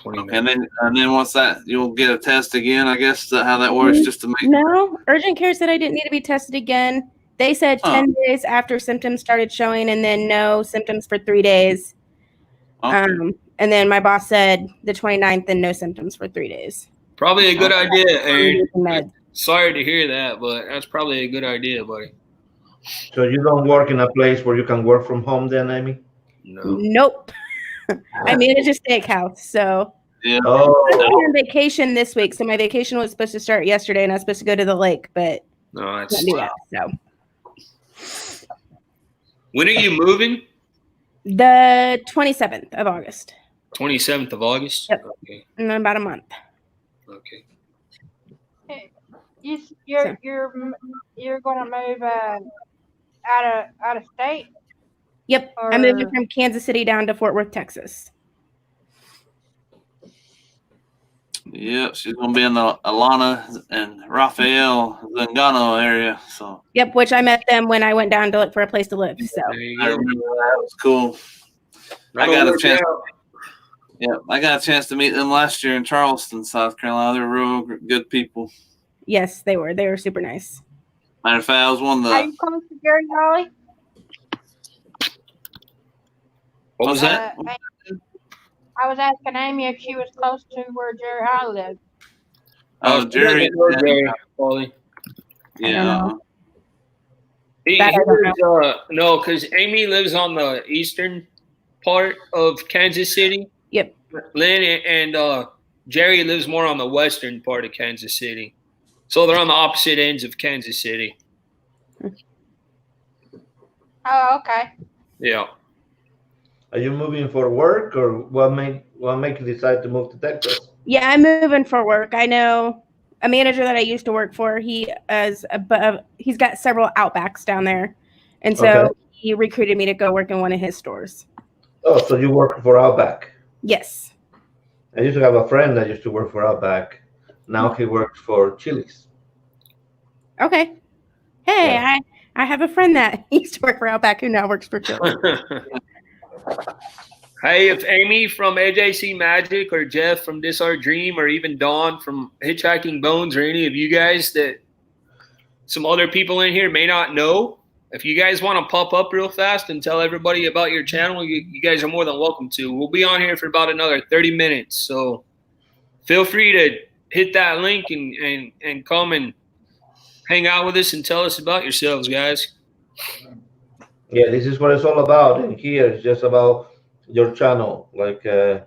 And then once that you'll get a test again. I guess is that how that works? Just to make no urgent care said I didn't need to be tested again. They said 10 days after symptoms started showing, and then no symptoms for 3 days. Okay. And then my boss said the 29th and no symptoms for 3 days. Probably a good idea, Aaron. Sorry to hear that, but that's probably a good idea, buddy. So you don't work in a place where you can work from home, then, Amy? No. Nope. I manage a steakhouse, so. Yeah. I'm on vacation this week, so my vacation was supposed to start yesterday, and I was supposed to go to the lake, but no, can't do that. So. When are you moving? The 27th of August. 27th of August? Yep. Okay. In about a month. Okay. You're going to move out of state? Yep. I'm moving from Kansas City down to Fort Worth, Texas. Yep, she's gonna be in the Alana and Rafael Zangano area. So yep, which I met them when I went down to look for a place to live. So I remember that. It was cool. I got a chance to meet them last year in Charleston, South Carolina. They're real good people. Yes, they were. They were super nice. Matter of fact, I was one of the. Are you close to Gary Holly? What was that? I was asking Amy if she was close to where Jerry Holly lived. Oh, Jerry. Holly. Yeah. No, because Amy lives on the eastern part of Kansas City. Yep. Lynn and Jerry lives more on the western part of Kansas City. So they're on the opposite ends of Kansas City. Oh, okay. Yeah. Are you moving for work, or what make you decide to move to Texas? Yeah, I'm moving for work. I know a manager that I used to work for. He's got several Outbacks down there, and so he recruited me to go work in one of his stores. Oh, so you work for Outback? Yes. I used to have a friend that used to work for Outback. Now he works for Chili's. Okay. Hey, yeah. I have a friend that used to work for Outback who now works for Chili's. Hey, if Amy from AJC Magic or Jeff from This Our Dream or even Dawn from Hitchhiking Bones or any of you guys that some other people in here may not know, if you guys want to pop up real fast and tell everybody about your channel, you guys are more than welcome to. We'll be on here for about another 30 minutes. So feel free to hit that link and come and hang out with us and tell us about yourselves, guys. Yeah, this is what it's all about. And here it's just about your channel. Like I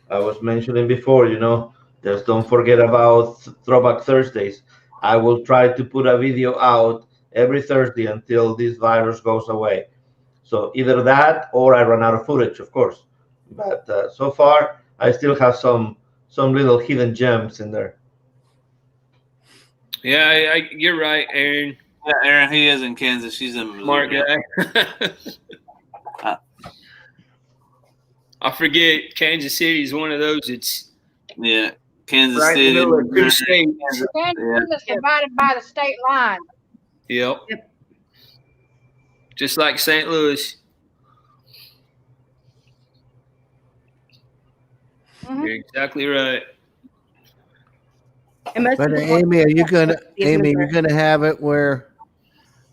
was mentioning before, just don't forget about Throwback Thursdays. I will try to put a video out every Thursday until this virus goes away. So either that or I run out of footage, of course. But so far, I still have some little hidden gems in there. Yeah, you're right, Aaron. Yeah, Aaron, he is in Kansas. She's in Smart Missouri. guy. I forget Kansas City is one of those. It's Yeah, Kansas right in the City. middle of two states. Kansas is divided by the state line. Yep. Just like St. Louis. Mhm. You're exactly right. But Amy, are you gonna have it where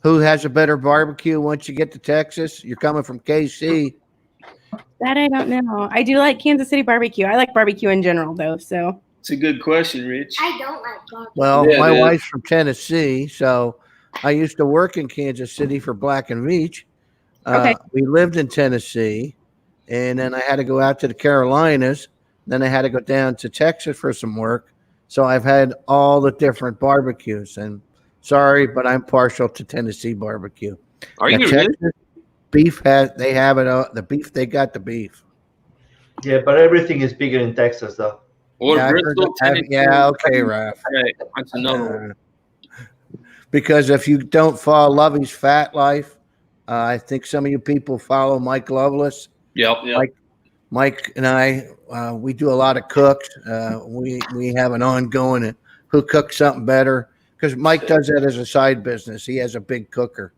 who has a better barbecue once you get to Texas? You're coming from KC. That I don't know. I do like Kansas City barbecue. I like barbecue in general, though. So It's a good question, Rich. I don't like barbecue. Well, Yeah, my it is. wife's from Tennessee, so I used to work in Kansas City for Black and Veatch. Okay. We lived in Tennessee, and then I had to go out to the Carolinas. Then I had to go down to Texas for some work. So I've had all the different barbecues. And sorry, but I'm partial to Tennessee barbecue. Are Now, you Texas really? beef they have it. The beef, they got the beef. Yeah, but everything is bigger in Texas, though. Or Yeah, I heard Bristol, that. Tennessee. Yeah, okay, Raph. Right. That's another one. Because if you don't follow Lovey's Fat Life, I think some of you people follow Mike Loveless. Yep. Mike and I, we do a lot of cooks. We have an ongoing who cooks something better because Mike does that as a side business. He has a big cooker.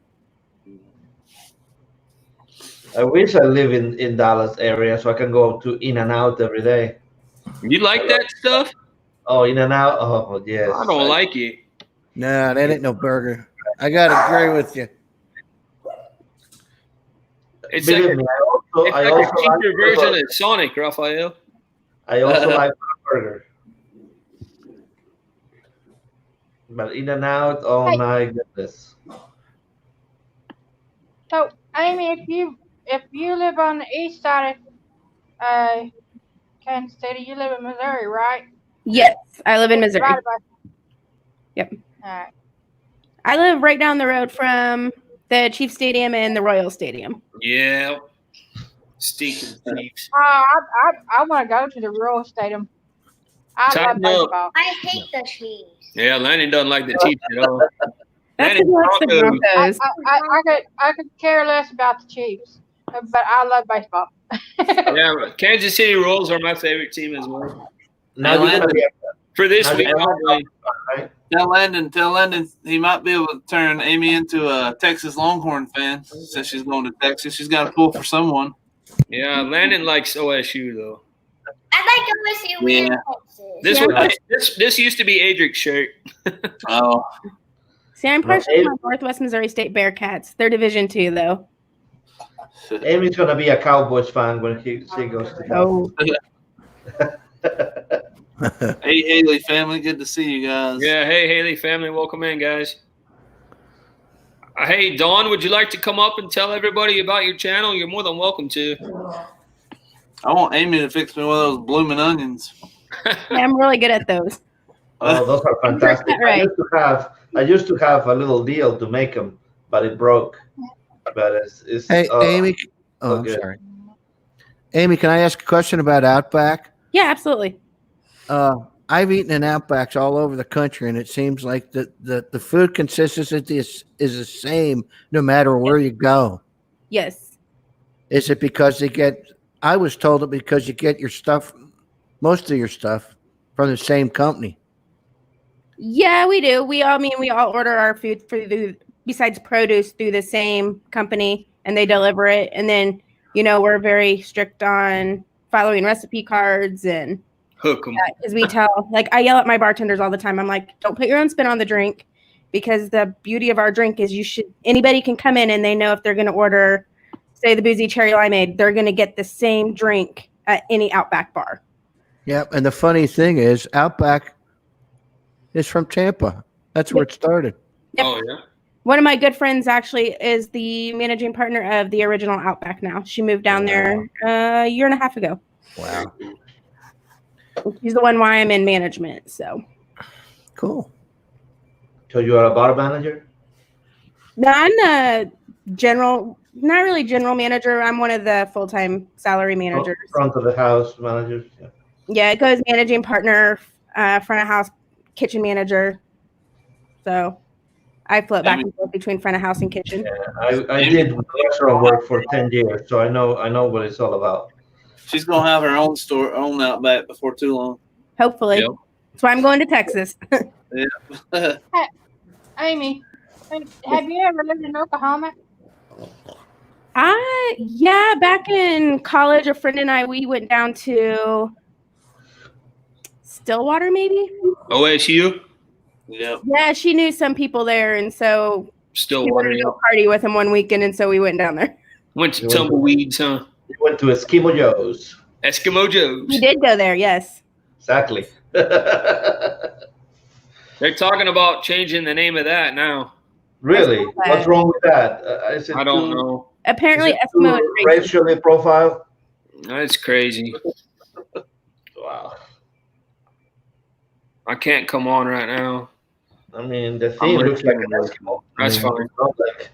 I wish I live in Dallas area so I can go to In and Out every day. You like that stuff? Oh, In and Out. Oh, yes. I don't like it. Nah, that ain't no burger. I gotta agree with you. It's Believe like me, a, I it's like also a cheaper like version of Sonic, Raphael. I also like burger. But In and Out, oh Hey. my goodness. So, Amy, if you live on the east side of Kansas City, you live in Missouri, right? yes, I live in Missouri. Right about. Yep. All right. I live right down the road from the Chief Stadium and the Royal Stadium. Yeah. Stinking Chiefs. I want to go to the Royal Stadium. I love Tighten up. baseball. I hate the Chiefs. Yeah, Landon doesn't like the Chiefs at all. That's Landon who likes the Broncos. Broncos. I could care less about the Chiefs, but I love baseball. Yeah, but Kansas City Royals are my favorite team as well. Now you're gonna be For this now week, you're gonna probably. right? Tell Landon he might be able to turn Amy into a Texas Longhorn fan since she's going to Texas. She's got to pull for someone. Yeah, Landon likes OSU though. I like OSU in Yeah. Texas. This used to be Adric's shirt. Oh, See, I'm partial Well, to my Northwest Missouri State Bearcats. They're Division II, though. Amy's gonna be a Cowboys fan when she goes to Oh, hey Haley family, good to see you guys. Yeah, hey Haley family, welcome in, guys. Hey Dawn, would you like to come up and tell everybody about your channel? You're more than welcome to. I want Amy to fix me one of those blooming onions. yeah, I'm really good at those. Oh, those are fantastic. Right. I used to have a little deal to make them, but it broke. But it's Hey, Amy. Oh, I'm good. sorry. Amy, can I ask a question about Outback? Yeah, absolutely. I've eaten in Outbacks all over the country, and it seems like the food consistency is the same no matter where you go. Yes. Is it because I was told it because you get your stuff, most of your stuff, from the same company. Yeah, we do. We all order our food besides produce through the same company, and they deliver it. And then, we're very strict on following recipe cards and Hook 'em. because we tell, like, I yell at my bartenders all the time. I'm like, don't put your own spin on the drink, because the beauty of our drink is anybody can come in and they know if they're going to order, say, the boozy cherry limeade, they're going to get the same drink at any Outback bar. Yep. And the funny thing is, Outback is from Tampa. That's where it started. Yep. Oh yeah. One of my good friends actually is the managing partner of the original Outback now. She moved down there a year and a half ago. Wow. She's the one why I'm in management. So Cool. So you are a bar manager? now I'm the not really general manager. I'm one of the full-time salary managers. Front of the house managers. Yeah. Yeah, it goes managing partner, front of house, kitchen manager. So I float back and forth between front of house and kitchen. Yeah, I did restaurant work for 10 years, so I know what it's all about. She's gonna have her own store, own Outback before too long. Hopefully. Yep. That's why I'm going to Texas. Yeah. Amy, have you ever lived in Oklahoma? Yeah, back in college, a friend and I, we went down to Stillwater, maybe. OSU. Yep. Yeah, she knew some people there, and so Still she wanted to go party with him one weekend, and so we went down there. Went to Tumbleweeds, huh? You went to Eskimo Joe's. Eskimo Joe's. We did go there, yes. Exactly. They're talking about changing the name of that now. Really? What's wrong with that? I don't know. Apparently, Eskimo is racially profiled. That's crazy. Wow. I can't come on right now. I mean, the thing looks like an Eskimo. That's fine. Like...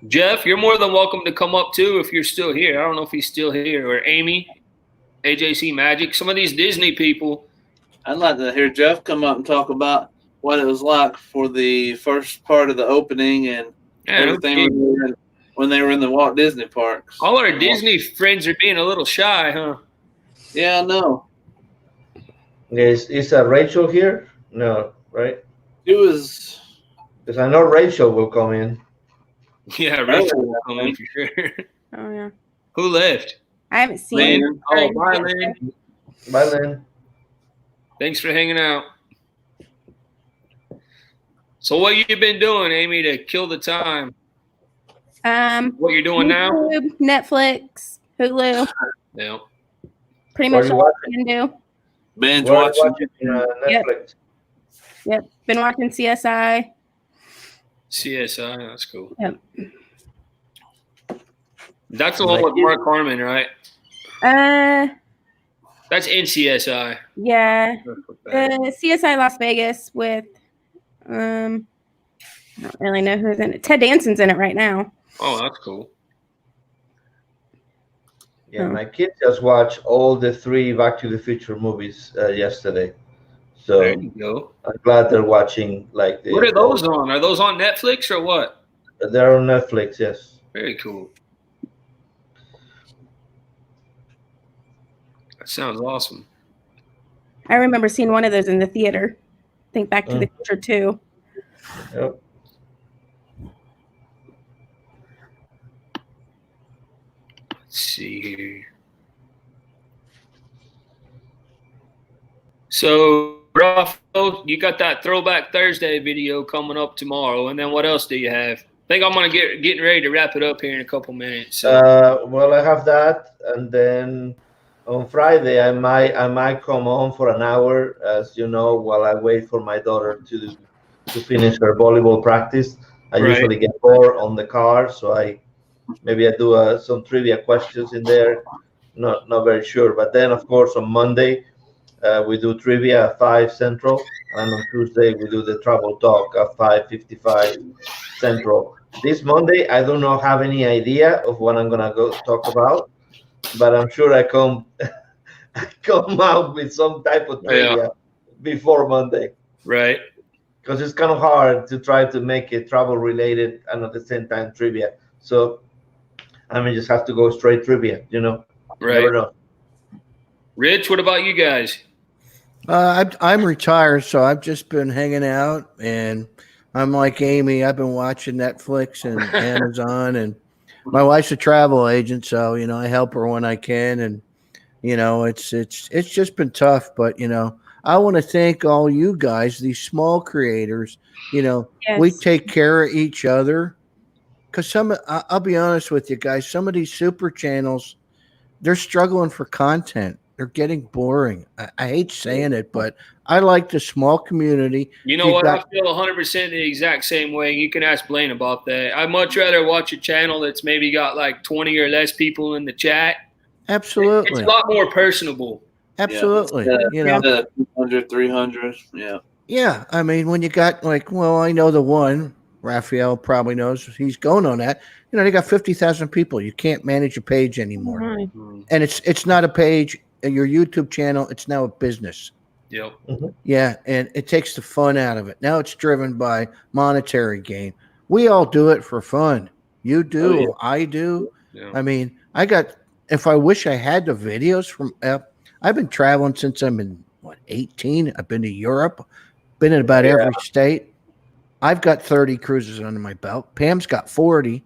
Jeff, you're more than welcome to come up too if you're still here. I don't know if he's still here. Or Amy, AJC Magic. Some of these Disney people. I'd like to hear Jeff come up and talk about what it was like for the first part of the opening and everything when they were in the Walt Disney parks. All our Disney friends are being a little shy, huh? Yeah, I know. Is Rachel here? No, right? It was. Because I know Rachel will come in. Yeah, Rachel will come in for sure. Oh, yeah. Who left? I haven't seen Lynn. Oh, bye, Lynn. Bye, Lynn. Thanks for hanging out. So what you been doing, Amy, to kill the time? What you're doing YouTube, now? Netflix, Hulu. Yeah. Pretty much all I can do. Binge watching Netflix. Yep. Been watching CSI. CSI, that's cool. Yep. That's the one with Mark Harmon, right? That's in CSI. Yeah. CSI Las Vegas with I don't really know who's in it. Ted Danson's in it right now. Oh, that's cool. Yeah, my kids just watched all the 3 Back to the Future movies yesterday. So there you go. I'm glad they're watching like this. What are those on? Are those on Netflix or what? They're on Netflix, yes. Very cool. That sounds awesome. I remember seeing one of those in the theater. I think Back to the Future 2. Yep. Let's see here. So, Rafael, you got that Throwback Thursday video coming up tomorrow, and then what else do you have? I think I'm gonna getting ready to wrap it up here in a couple minutes. So. Well, I have that, and then on Friday I might come on for an hour, as you know, while I wait for my daughter to finish her volleyball practice. I usually get bored on the car, so I do some trivia questions in there. Not very sure, but then of course on Monday. We do trivia at 5 Central, and on Tuesday we do the travel talk at 5:55 Central. This Monday, I do not have any idea of what I'm gonna go talk about, but I'm sure I come out with some type of trivia before Monday. Right. Because it's kind of hard to try to make it travel related and at the same time trivia. So I mean, just have to go straight trivia, you know. Right. Never know. Rich, what about you guys? I'm retired, so I've just been hanging out, and I'm like Amy. I've been watching Netflix and Amazon, and my wife's a travel agent, so I help her when I can, and it's just been tough, but I want to thank all you guys, these small creators. Yes. We take care of each other, because I'll be honest with you guys, some of these super channels, they're struggling for content. They're getting boring. I hate saying it, but I like the small community. You know what? I feel 100% the exact same way. You can ask Blaine about that. I'd much rather watch a channel that's maybe got like 20 or less people in the chat. Absolutely. It's a lot more personable. Absolutely. 200, 300. Yeah. Yeah. I mean, when you got I know the one, Raphael probably knows. He's going on that. You know, they got 50,000 people. You can't manage a page anymore. Mm. And it's not a page, your YouTube channel, it's now a business. Yep. Yeah, and it takes the fun out of it. Now it's driven by monetary gain. We all do it for fun. You do, yeah. I do. Yeah. I mean, if I wish I had the videos from, I've been traveling since I'm in, 18? I've been to Europe, been in about every state. I've got 30 cruises under my belt. Pam's got 40,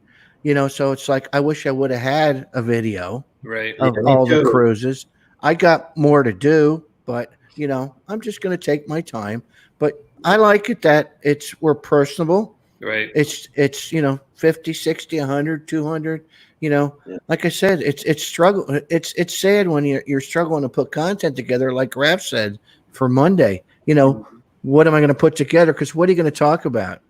so it's like, I wish I would have had a video Right. of all the cruises. I got more to do, but I'm just going to take my time. But I like it that we're personable. Right. It's 50, 60, 100, 200, like I said, it's struggle. It's sad when you're struggling to put content together, like Raph said, for Monday. What am I going to put together? Because what are you going to talk about?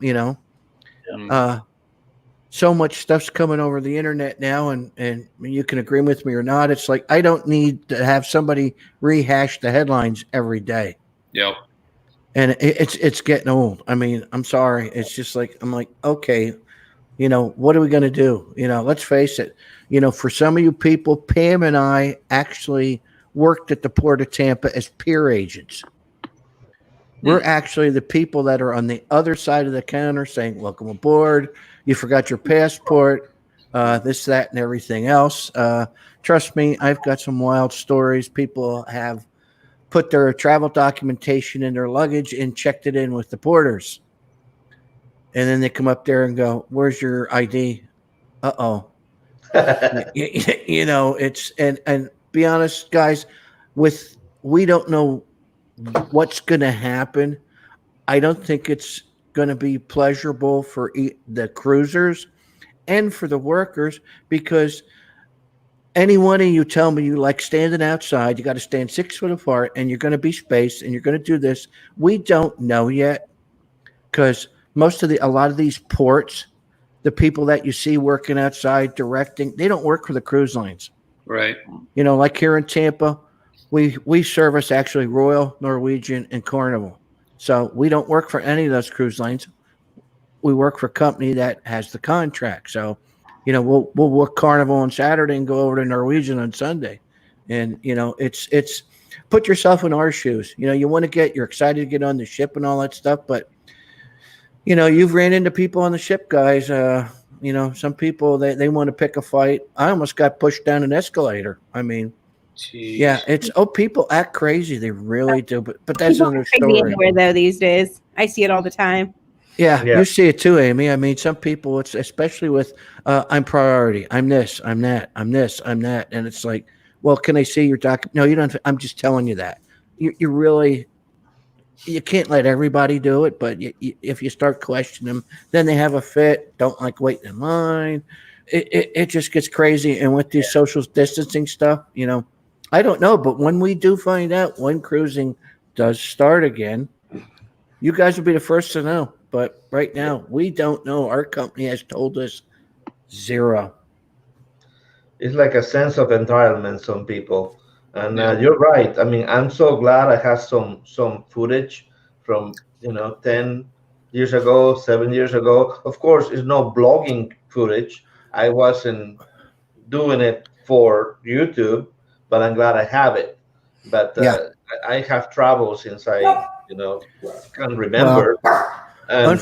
So much stuff's coming over the internet now, and you can agree with me or not. It's like, I don't need to have somebody rehash the headlines every day. Yep. And it's getting old. I mean, I'm sorry. It's just like, I'm like, okay, what are we going to do? Let's face it. For some of you people, Pam and I actually worked at the Port of Tampa as peer agents. We're actually the people that are on the other side of the counter saying, welcome aboard. You forgot your passport, this, that, and everything else. Trust me, I've got some wild stories. People have put their travel documentation in their luggage and checked it in with the porters. And then they come up there and go, where's your ID? Uh-oh. It's, and be honest, guys, we don't know what's going to happen. I don't think it's going to be pleasurable for the cruisers and for the workers, because any one of you tell me you like standing outside, you got to stand 6 foot apart, and you're going to be spaced, and you're going to do this. We don't know yet, because a lot of these ports, the people that you see working outside directing, they don't work for the cruise lines. Right. Like here in Tampa, we service actually Royal, Norwegian, and Carnival. So we don't work for any of those cruise lines. We work for a company that has the contract. So, we'll work Carnival on Saturday and go over to Norwegian on Sunday. And, it's put yourself in our shoes. You're excited to get on the ship and all that stuff. But, you've ran into people on the ship, guys. Some people, they want to pick a fight. I almost got pushed down an escalator. I mean, Jeez. yeah, people act crazy. They really do. But that's People another are crazy story. anywhere, though, these days. I see it all the time. Yeah, you see it too, Amy. I mean, some people, it's especially with I'm priority. I'm this, I'm that, I'm this, I'm that. And it's like, well, can I see your document? No, you don't. I'm just telling you that. You really, you can't let everybody do it. But if you start questioning them, then they have a fit, don't like waiting in line. It just gets crazy. And with these social distancing stuff, I don't know. But when we do find out when cruising does start again, you guys will be the first to know. But right now, we don't know. Our company has told us 0. It's like a sense of entitlement, some people. And you're right. I mean, I'm so glad I have some footage from 10 years ago, 7 years ago. Of course, it's no blogging footage. I wasn't doing it for YouTube, but I'm glad I have it. But I have traveled since I can't remember. And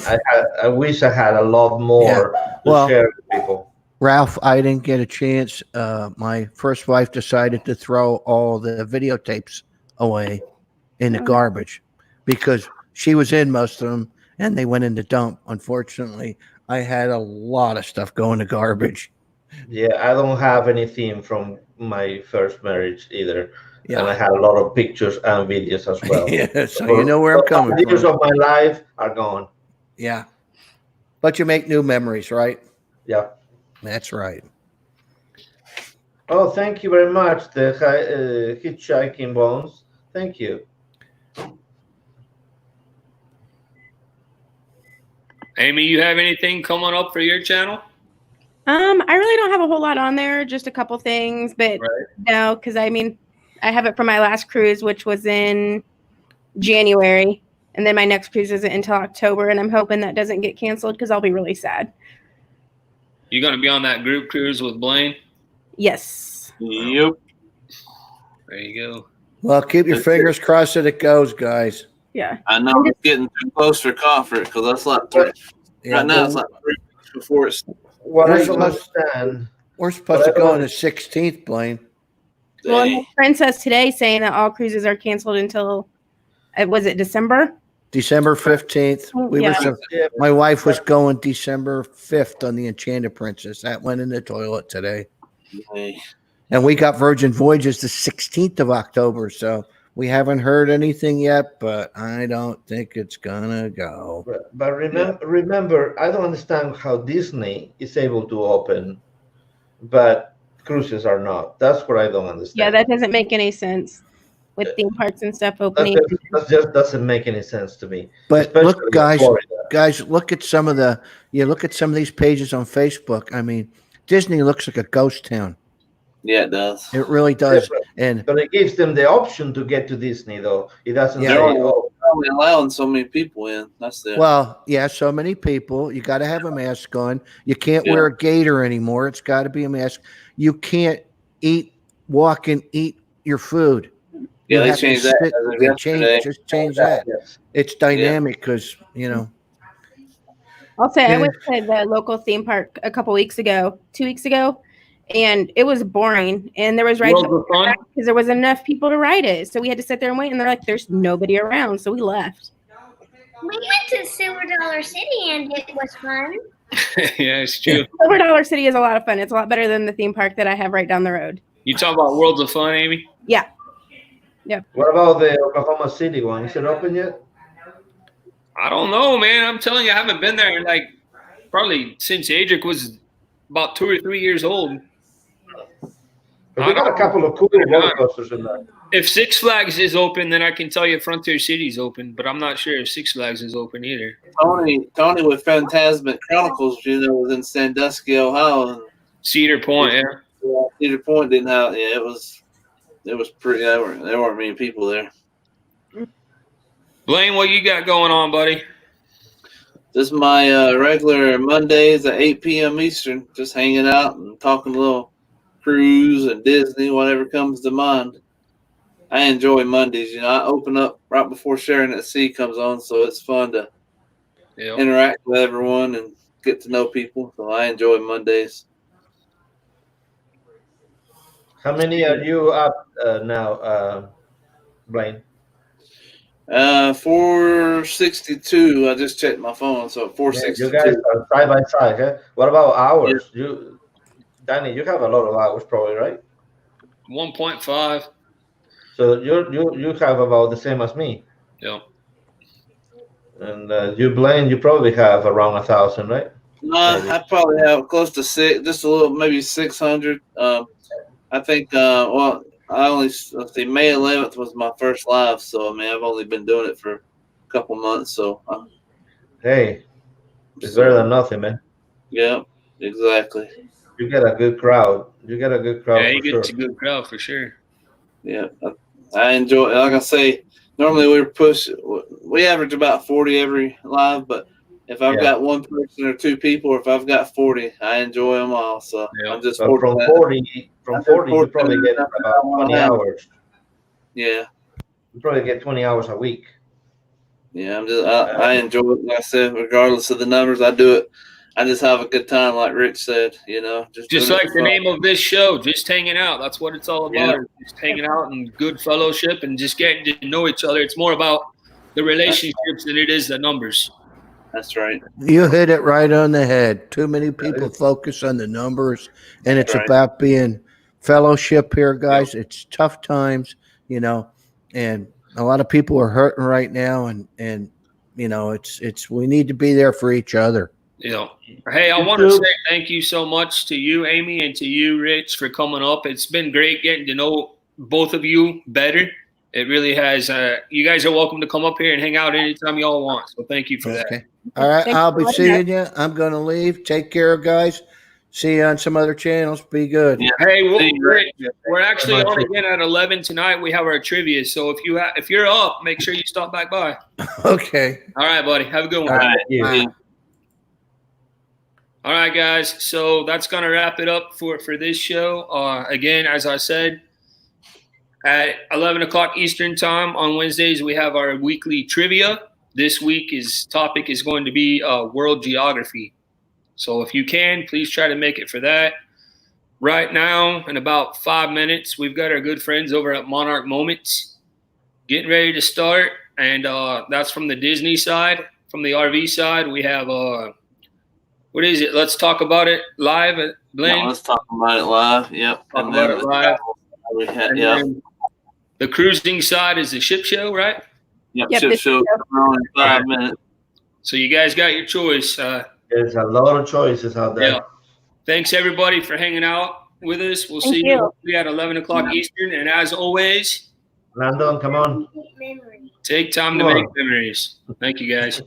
I wish I had a lot more to share with people. Ralph, I didn't get a chance. My first wife decided to throw all the videotapes away in the garbage because she was in most of them and they went in the dump. Unfortunately, I had a lot of stuff going to garbage. Yeah, I don't have anything from my first marriage either. Yeah. And I had a lot of pictures and videos as well. Yeah, so you know where I'm coming from. Years of my life are gone. Yeah. But you make new memories, right? Yeah. That's right. Oh, thank you very much, the Hitchhiking Bones. Thank you. Amy, you have anything coming up for your channel? I really don't have a whole lot on there, just a couple things, but no, because I mean, I have it from my last cruise, which was in January, And then my next cruise isn't until October, and I'm hoping that doesn't get canceled because I'll be really sad. You gonna be on that group cruise with Blaine? Yes. Yep. There you go. Well, keep your fingers crossed that it goes, guys. Yeah. I know it's getting too close for comfort because that's like three. Yeah, Right now, it's like 3 weeks before it's. What I We're don't supposed- understand. We're supposed to go on the 16th, Blaine. Well, and Dang. the princess today saying that all cruises are canceled until, was it December? December 15th. Yeah. My wife was going December 5th on the Enchanted Princess. That went in the toilet today. Dang. And we got Virgin Voyages the 16th of October. So we haven't heard anything yet, but I don't think it's gonna go. But remember, I don't understand how Disney is able to open, but cruises are not. That's what I don't understand. Yeah, that doesn't make any sense with theme parks and stuff opening. That just doesn't make any sense to me. But Especially look, in guys, Florida. look at some of these pages on Facebook. I mean, Disney looks like a ghost town. Yeah, it does. It really does. But it gives them the option to get to Disney, though. It doesn't Yeah. say, They're oh, only allowing so many people in. That's it. Well, yeah, so many people. You got to have a mask on. You can't Yeah. wear a gaiter anymore. It's got to be a mask. You can't walk and eat your food. Yeah, You they have to changed that sit- as of they yesterday. change that. yes. It's dynamic because I'll say I Yeah. went to the local theme park a couple weeks ago, 2 weeks ago, and it was boring. And there was rides Worlds of Fun? because there was enough people to ride it, so we had to sit there and wait. And they're like, "There's nobody around," so we left. We went to Silver Dollar City and it was fun. Yeah, it's true. Silver Dollar City is a lot of fun. It's a lot better than the theme park that I have right down the road. You talk about Worlds of Fun, Amy? Yeah. Yep. What about the Oklahoma City one? Is it open yet? I don't know, man. I'm telling you, I haven't been there in like probably since Adric was about 2 or 3 years old. But we got a couple of cool roller coasters in there. If Six Flags is open, then I can tell you Frontier City's open, but I'm not sure if Six Flags is open either. Tony with Phantasmic Chronicles, was in Sandusky, Ohio. And Cedar Point, yeah. Cedar Point didn't have. Yeah, it was pretty. There weren't many people there. Blaine, what you got going on, buddy? Just my regular Mondays at 8 p.m. Eastern, just hanging out and talking a little cruise and Disney, whatever comes to mind. I enjoy Mondays. I open up right before Sharing at Sea comes on, so it's fun to interact with everyone and get to know people. So I enjoy Mondays. How many are you up now, Blaine? 462. I just checked my phone, so 462. You guys are side by side. Huh? What about hours? Danny, you have a lot of hours, probably, right? 1.5. So you have about the same as me. Yeah. And you, Blaine, you probably have around 1,000, right? No, I probably have close to just a little, maybe 600. I think. Well, let's see, May 11th was my first live, so I've only been doing it for a couple months. So, hey, it's better than nothing, man. Yeah, exactly. You get a good crowd. Yeah, you get a good crowd for sure. Yeah, I enjoy. Like I say, normally we average about 40 every live, but if I've got one person or two people, or if I've got 40, I enjoy them all. So I'm just from 40, you probably get about 20 hours. Yeah, you probably get 20 hours a week. Yeah, I enjoy it. Like I said, regardless of the numbers, I do it. I just have a good time, like Rich said. Just like the name of this show, just hanging out. That's what it's all about. Yeah. Just hanging out and good fellowship and just getting to know each other. It's more about the relationships than it is the numbers. That's right. You hit it right on the head. Too many people focus on the numbers, and it's about being fellowship here, guys. It's tough times, and a lot of people are hurting right now, and it's we need to be there for each other. Yeah. Hey, I want to say thank you so much to you, Amy, and to you, Rich, for coming up. It's been great getting to know both of you better. It really has. You guys are welcome to come up here and hang out anytime y'all want. So thank you for that. All right. I'll be seeing you. I'm going to leave. Take care, guys. See you on some other channels. Be good. Yeah. Hey, See you. we're actually on again at 11 tonight. We have our trivia. So if you're up, make sure you stop back by. Okay. All right, buddy. Have a good one. All right. Yeah. All right, guys. So that's going to wrap it up for this show. Again, as I said, at 11 o'clock Eastern time on Wednesdays, we have our weekly trivia. This week's topic is going to be world geography. So if you can, please try to make it for that. Right now, in about 5 minutes, we've got our good friends over at Monarch Moments getting ready to start. And that's from the Disney side. From the RV side, we have, what is it? Let's talk about it live, Blaine. Yeah, let's talk about it live. Yep. Talk about it live. And Yep. then the cruising side is the ship show, right? Yep. Yep, Ship this show coming on in 5 minutes. So you guys got your choice. There's a lot of choices out there. Yeah. Thanks, everybody, for hanging out with us. We'll see you at 11 o'clock Eastern. And as always, Landon, come on. take time to make memories. Thank you, guys.